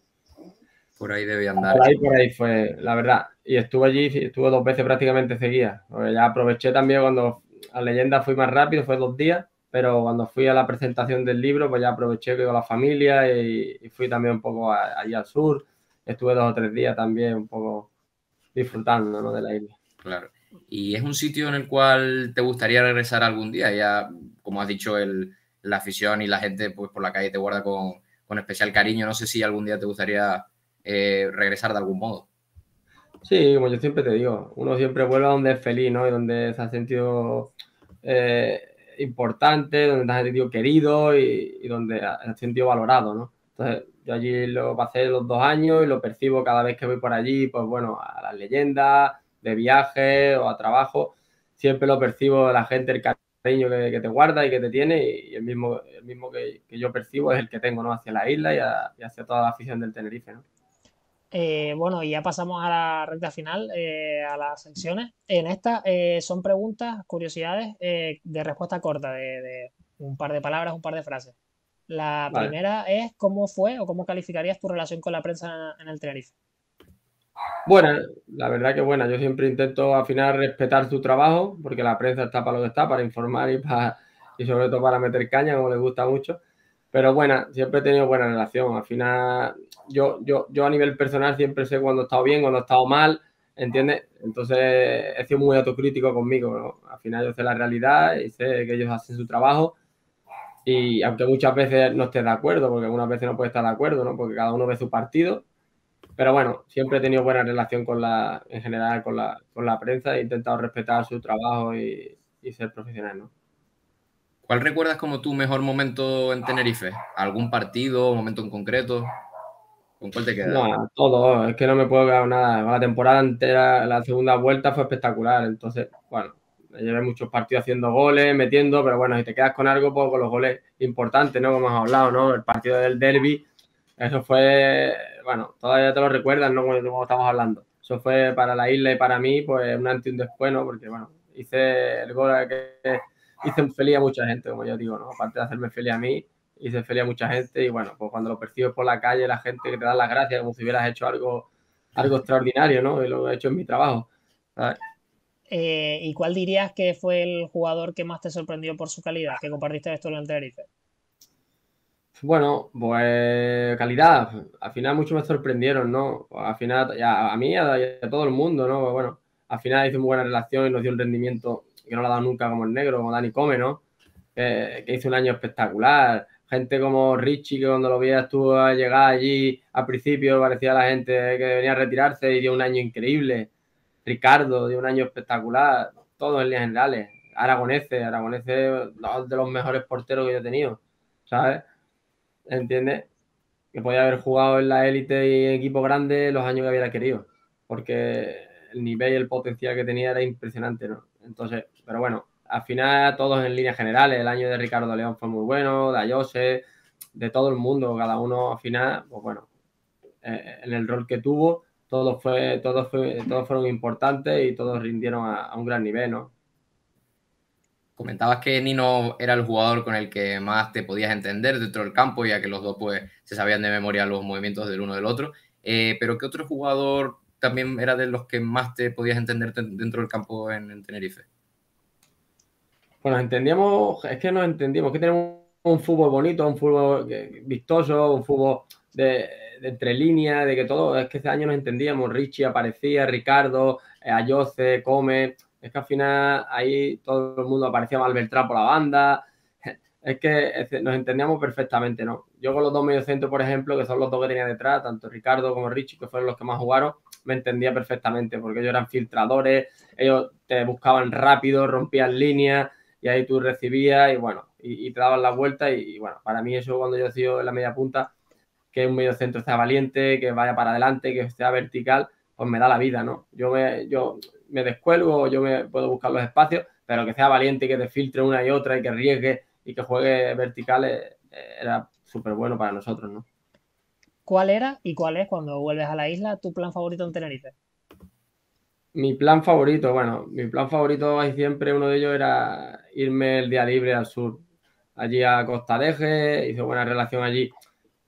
Por ahí debe andar. Por ahí fue, la verdad. Y estuve allí, estuve 2 veces prácticamente seguidas. Porque ya aproveché también cuando a leyenda fui más rápido, fue 2 días, pero cuando fui a la presentación del libro, pues ya aproveché que con la familia y fui también un poco allí al sur. Estuve 2 o 3 días también un poco disfrutando, ¿no? De la isla. Claro. ¿Y es un sitio en el cual te gustaría regresar algún día? Ya, como has dicho, la afición y la gente pues por la calle te guarda con especial cariño. No sé si algún día te gustaría regresar de algún modo. Sí, como yo siempre te digo, uno siempre vuelve a donde es feliz, ¿no? Y donde se ha sentido importante, donde te has sentido querido y donde has sentido valorado, ¿no? Entonces, yo allí lo pasé los 2 años y lo percibo cada vez que voy por allí, pues bueno, a las leyendas, de viaje o a trabajo, siempre lo percibo de la gente, el cariño que te guarda y que te tiene, y el mismo que yo percibo es el que tengo, ¿no? Hacia la isla y hacia toda la afición del Tenerife, ¿no? Bueno, y ya pasamos a la recta final, a las secciones. En esta son preguntas, curiosidades de respuesta corta, de un par de palabras, un par de frases. La Vale. primera es ¿cómo fue o cómo calificarías tu relación con la prensa en el Tenerife? Buena, la verdad que buena. Yo siempre intento al final respetar su trabajo, porque la prensa está para lo que está, para informar y sobre todo para meter caña, como les gusta mucho. Pero buena, siempre he tenido buena relación. Al final, yo a nivel personal siempre sé cuando he estado bien, cuando he estado mal, ¿entiendes? Entonces he sido muy autocrítico conmigo, ¿no? Al final yo sé la realidad y sé que ellos hacen su trabajo. Y aunque muchas veces no estés de acuerdo, porque algunas veces no puedes estar de acuerdo, ¿no? Porque cada uno ve su partido. Pero bueno, siempre he tenido buena relación en general con la prensa. He intentado respetar su trabajo y ser profesional, ¿no? ¿Cuál recuerdas como tu mejor momento en Tenerife? ¿Algún partido, momento en concreto? ¿Con cuál te quedas? No, todo, es que no me puedo quedar nada. La temporada entera, la segunda vuelta fue espectacular. Entonces, bueno, me llevé muchos partidos haciendo goles, metiendo, pero bueno, si te quedas con algo, pues con los goles importantes, ¿no? Como hemos hablado, ¿no? El partido del derbi, eso fue, bueno, todavía te lo recuerdas, ¿no? Como estamos hablando. Eso fue para la isla y para mí, pues un antes y un después, ¿no? Porque, bueno, hice el gol que hice feliz a mucha gente, como yo digo, ¿no? Aparte de hacerme feliz a mí, hice feliz a mucha gente y, bueno, pues cuando lo percibes por la calle, la gente que te da las gracias como si hubieras hecho algo extraordinario, ¿no? Y lo he hecho en mi trabajo, ¿sabes? ¿Y cuál dirías que fue el jugador que más te sorprendió por su calidad, que compartiste esto en el Tenerife? Bueno, pues calidad. Al final muchos me sorprendieron, ¿no? Al final, ya, a mí y a todo el mundo, ¿no? Pues bueno, al final hizo muy buena relación y nos dio un rendimiento que no lo ha dado nunca como el negro, como Dani Come, ¿no? Que hizo un año espectacular. Gente como Richie, que cuando lo veías tú a llegar allí al principio parecía la gente que venía a retirarse y dio un año increíble. Ricardo dio un año espectacular. Todos en líneas generales. Aragonese, dos de los mejores porteros que yo he tenido, ¿sabes? ¿Entiendes? Que podía haber jugado en la élite y en equipo grande los años que hubiera querido, porque el nivel y el potencial que tenía era impresionante, ¿no? Entonces, pero bueno, al final todos en líneas generales, el año de Ricardo León fue muy bueno, de Ayose, de todo el mundo, cada uno al final, pues bueno, en el rol que tuvo, todos fueron importantes y todos rindieron a un gran nivel, ¿no? Comentabas que Nino era el jugador con el que más te podías entender dentro del campo, ya que los dos pues se sabían de memoria los movimientos del uno del otro. Pero ¿qué otro jugador también era de los que más te podías entender dentro del campo en Tenerife? Pues nos entendíamos, es que nos entendíamos, que tenemos un fútbol bonito, un fútbol vistoso, un fútbol de entre líneas, de que todo, es que ese año nos entendíamos, Richie aparecía, Ricardo, Ayoce, Come, es que al final ahí todo el mundo aparecía, Malbertrán por la banda, es que nos entendíamos perfectamente, ¿no? Yo con los dos mediocentros, por ejemplo, que son los dos que tenía detrás, tanto Ricardo como Richie, que fueron los que más jugaron, me entendía perfectamente, porque ellos eran filtradores, ellos te buscaban rápido, rompían líneas, y ahí tú recibías y bueno, y te daban la vuelta y bueno, para mí eso cuando yo he sido en la media punta, que un medio centro sea valiente, que vaya para adelante, que sea vertical, pues me da la vida, ¿no? Yo me descuelgo, yo me puedo buscar los espacios, pero que sea valiente, que te filtre una y otra y que arriesgue y que juegue vertical era súper bueno para nosotros, ¿no? ¿Cuál era y cuál es, cuando vuelves a la isla, tu plan favorito en Tenerife? Mi plan favorito, bueno, mi plan favorito ahí siempre uno de ellos era irme el día libre al sur, allí a Costa de Eje, hice buena relación allí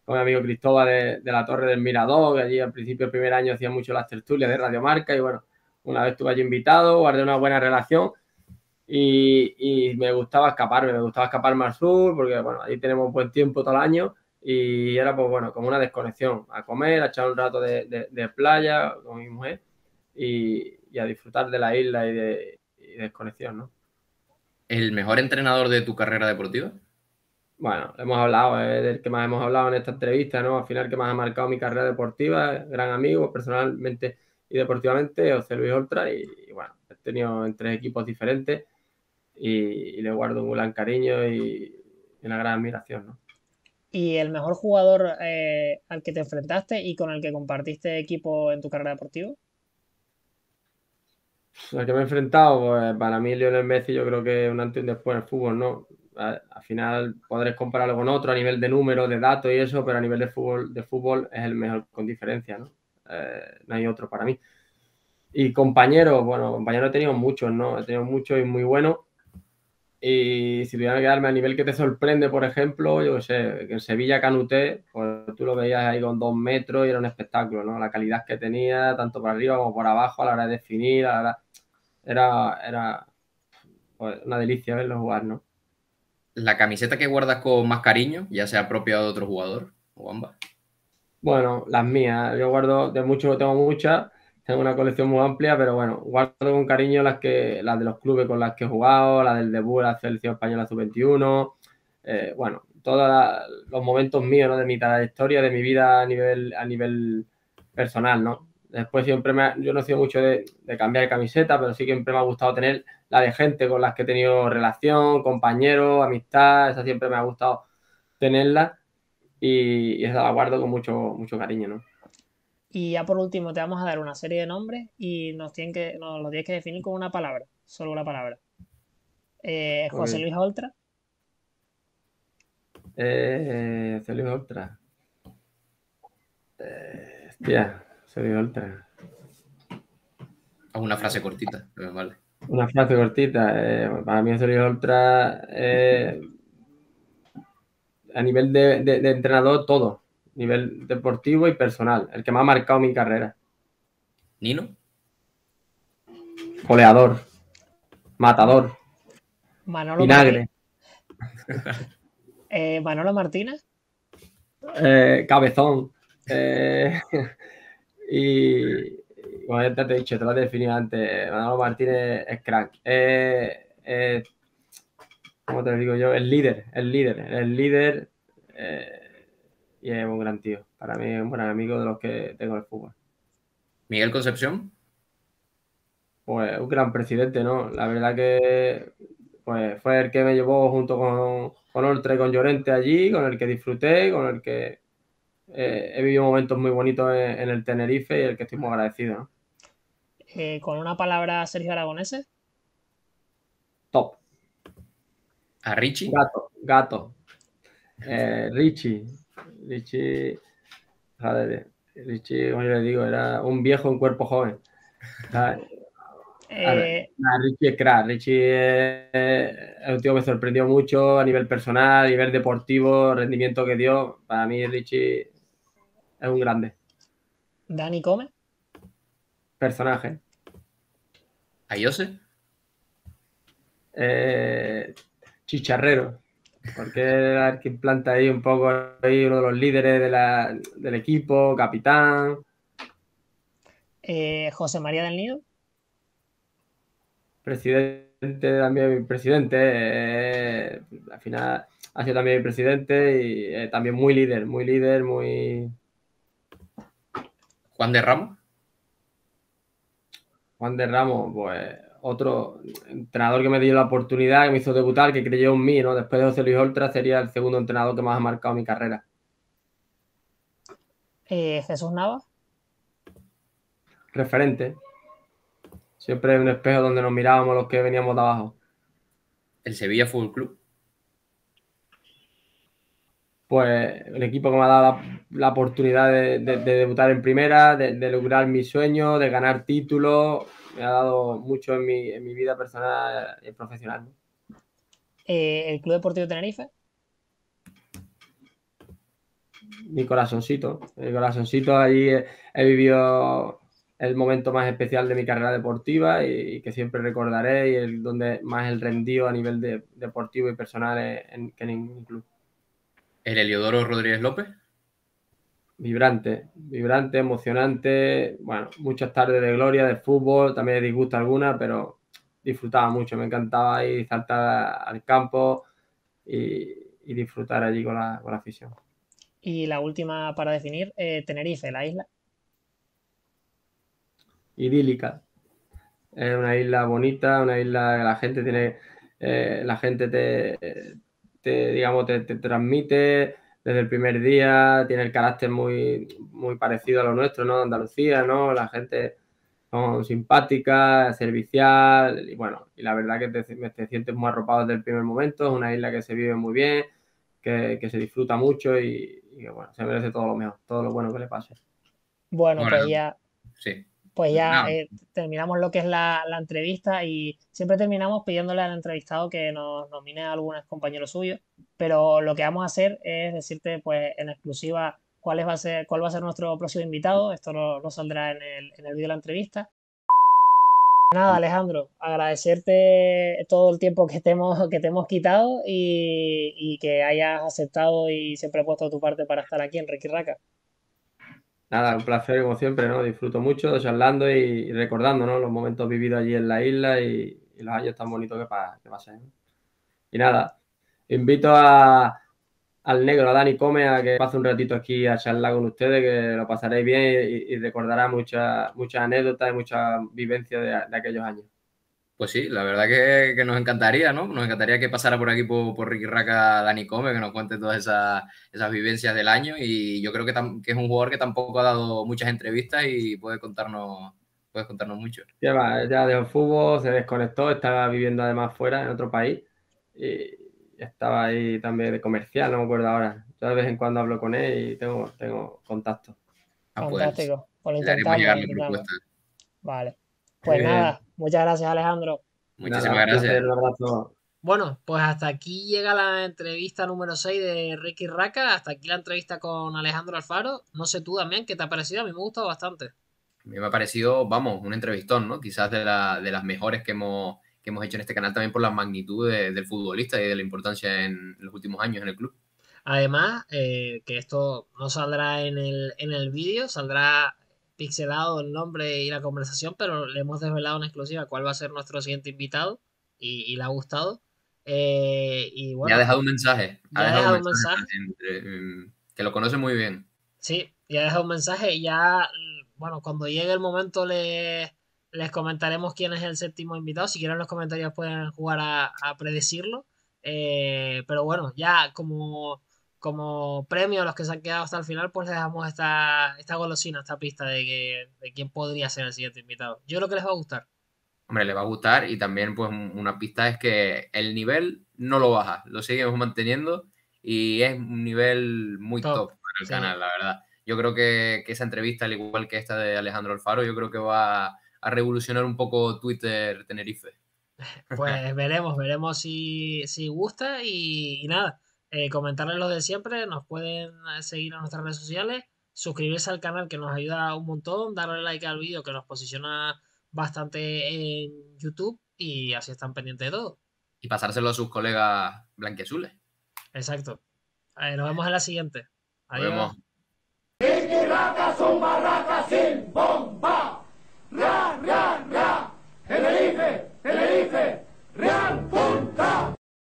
con mi amigo Cristóbal de la Torre del Mirador, que allí al principio del primer año hacía mucho las tertulias de Radiomarca y bueno, una vez estuve allí invitado, guardé una buena relación y me gustaba escaparme al sur porque bueno, ahí tenemos buen tiempo todo el año y era pues bueno, como una desconexión, a comer, a echar un rato de playa con mi mujer y a disfrutar de la isla y desconexión, ¿no? ¿El mejor entrenador de tu carrera deportiva? Bueno, hemos hablado, del que más hemos hablado en esta entrevista, ¿no? Al final, que más ha marcado mi carrera deportiva, gran amigo, personalmente y deportivamente, José Luis Oltra, y bueno, he tenido en 3 equipos diferentes y le guardo un gran cariño y una gran admiración, ¿no? ¿Y el mejor jugador al que te enfrentaste y con el que compartiste equipo en tu carrera deportiva? Al que me he enfrentado, pues para mí Lionel Messi yo creo que es un antes y un después en el fútbol, ¿no? Al final podrás compararlo con otro a nivel de números, de datos y eso, pero a nivel de fútbol es el mejor con diferencia, ¿no? No hay otro para mí. Y compañeros, bueno, compañeros he tenido muchos, ¿no? He tenido muchos y muy buenos. Y si tuviera que quedarme a nivel que te sorprende, por ejemplo, yo qué sé, que en Sevilla Canuté, pues tú lo veías ahí con 2 metros y era un espectáculo, ¿no? La calidad que tenía, tanto por arriba como por abajo, a la hora de definir, era pues, una delicia verlo jugar, ¿no? ¿La camiseta que guardas con más cariño, ya sea propia o de otro jugador, o ambas? Bueno, las mías, yo guardo de mucho, tengo muchas, tengo una colección muy amplia, pero bueno, guardo con cariño las de los clubes con las que he jugado, la del debut de la selección española sub-21, bueno, todos los momentos míos, ¿no? De mi trayectoria, de mi vida a nivel personal, ¿no? Después yo no he sido mucho de cambiar de camiseta, pero sí que siempre me ha gustado tener la de gente con las que he tenido relación, compañeros, amistad, esa siempre me ha gustado tenerla. Y esa la guardo con mucho, mucho cariño, ¿no? Y ya por último te vamos a dar una serie de nombres y nos lo tienes que definir con una palabra, solo una palabra. José Pues, Luis Oltra, Celio Ultra. Hostia, Celio Ultra. Hago una frase cortita, vale. Una frase cortita. Para mí Celio Ultra, a nivel de entrenador, todo. Nivel deportivo y personal. El que me ha marcado mi carrera. ¿Nino? Goleador. Matador. Manolo Vinagre. Manolo Martínez, Cabezón. Y bueno, ya te he dicho, te lo he definido antes. Manolo Martínez es crack. ¿Cómo te lo digo yo? El líder. Y es un gran tío. Para mí es un buen amigo de los que tengo en el fútbol. ¿Miguel Concepción? Pues un gran presidente, ¿no? La verdad que pues, fue el que me llevó junto con Oltra y con Llorente allí, con el que disfruté, con el que he vivido momentos muy bonitos en el Tenerife y el que estoy muy agradecido, ¿no? con una palabra Sergio Aragonese, Top. ¿A Richie? Gato. Richie, joder, Richie, como yo le digo, era un viejo en cuerpo joven. Richie es crack. Richie es un tío que me sorprendió mucho a nivel personal, a nivel deportivo, rendimiento que dio. Para mí Richie es un grande Dani Come, personaje. ¿A Jose? Chicharrero, porque era el que implanta ahí un poco ahí uno de los líderes del equipo, capitán. José María del Nido, Presidente también, mi presidente, al final ha sido también mi presidente y también muy líder, muy... ¿Juan de Ramos? Juan de Ramos, pues otro entrenador que me dio la oportunidad, que me hizo debutar, que creyó en mí, ¿no? Después de José Luis Oltra sería el segundo entrenador que más ha marcado mi carrera. Jesús Navas, Referente. Siempre un espejo donde nos mirábamos los que veníamos de abajo. ¿El Sevilla Fútbol Club? Pues el equipo que me ha dado la oportunidad de debutar en primera, de lograr mi sueño, de ganar títulos, me ha dado mucho en mi vida personal y profesional, ¿no? el Club Deportivo Tenerife, Mi corazoncito, ahí he vivido el momento más especial de mi carrera deportiva y que siempre recordaré y donde más el rendido a nivel deportivo y personal que en ningún club. ¿El Heliodoro Rodríguez López? Vibrante, emocionante, bueno, muchas tardes de gloria, de fútbol, también de disgusto alguna, pero disfrutaba mucho, me encantaba ir saltar al campo y disfrutar allí con la afición. y la última para definir, Tenerife, la isla. Idílica. Es una isla bonita, una isla que la gente digamos, te transmite desde el primer día, tiene el carácter muy, muy parecido a lo nuestro, ¿no? Andalucía, ¿no? La gente son simpática, servicial y bueno, y la verdad que te sientes muy arropado desde el primer momento, es una isla que se vive muy bien, que se disfruta mucho y que bueno, se merece todo lo mejor, todo lo bueno que le pase. Bueno, Bueno, pues sí. ya No, terminamos lo que es la entrevista y siempre terminamos pidiéndole al entrevistado que nos nomine a algunos compañeros suyos, pero lo que vamos a hacer es decirte pues en exclusiva cuál va a ser nuestro próximo invitado. Esto no saldrá en el vídeo de la entrevista. Nada, Alejandro, agradecerte todo el tiempo que te hemos quitado y que hayas aceptado y siempre puesto tu parte para estar aquí en Ricky Raca. Nada, un placer como siempre, ¿no? Disfruto mucho charlando y recordando, ¿no? Los momentos vividos allí en la isla y los años tan bonitos que pasé, ¿no? Y nada, invito al negro, a Dani Come, a que pase un ratito aquí a charlar con ustedes, que lo pasaréis bien y recordará muchas anécdotas y muchas vivencias de aquellos años. pues sí, la verdad que nos encantaría, ¿no? Nos encantaría que pasara por aquí por Ricky Raca Dani Come, que nos cuente todas esas vivencias del año. Y yo creo que es un jugador que tampoco ha dado muchas entrevistas y puede contarnos mucho. Ya dejó el fútbol, se desconectó, estaba viviendo además fuera, en otro país, y estaba ahí también de comercial, no me acuerdo ahora. Yo de vez en cuando hablo con él y tengo contacto. Ah, pues Fantástico. Pues le haremos llegar lo la intentamos. propuesta. Vale. Muy Pues bien. nada, muchas gracias, Alejandro. Nada, Muchísimas un gracias. placer, un abrazo. Bueno, pues hasta aquí llega la entrevista número 6 de Ricky Raca. Hasta aquí la entrevista con Alejandro Alfaro. No sé tú, Damián, ¿qué te ha parecido? A mí me ha gustado bastante. A mí me ha parecido, vamos, un entrevistón, ¿no? Quizás de las mejores que hemos hecho en este canal también por la magnitud del futbolista y de la importancia en los últimos años en el club. Además, que esto no saldrá en el vídeo, saldrá pixelado el nombre y la conversación, pero le hemos desvelado en exclusiva cuál va a ser nuestro siguiente invitado y le ha gustado. Y Y ha bueno, dejado un mensaje, ya ha dejado un mensaje. que lo conoce muy bien. Sí, ya ha dejado un mensaje y ya, bueno, cuando llegue el momento les comentaremos quién es el séptimo invitado. Si quieren en los comentarios pueden jugar a predecirlo. Pero bueno, ya como premio a los que se han quedado hasta el final, pues les damos esta golosina, esta pista de quién podría ser el siguiente invitado. Yo creo que les va a gustar. Hombre, le va a gustar y también pues una pista es que el nivel no lo baja, lo seguimos manteniendo y es un nivel muy Top. top para el Sí. canal, la verdad. Yo creo que esa entrevista, al igual que esta de Alejandro Alfaro, yo creo que va a revolucionar un poco Twitter Tenerife. Pues veremos si gusta y nada, comentarles lo de siempre, nos pueden seguir en nuestras redes sociales, suscribirse al canal que nos ayuda un montón, darle like al vídeo que nos posiciona bastante en YouTube y así están pendientes de todo. Y pasárselo a sus colegas blanquiazules. Exacto. Nos vemos en la siguiente. Nos Adiós. vemos.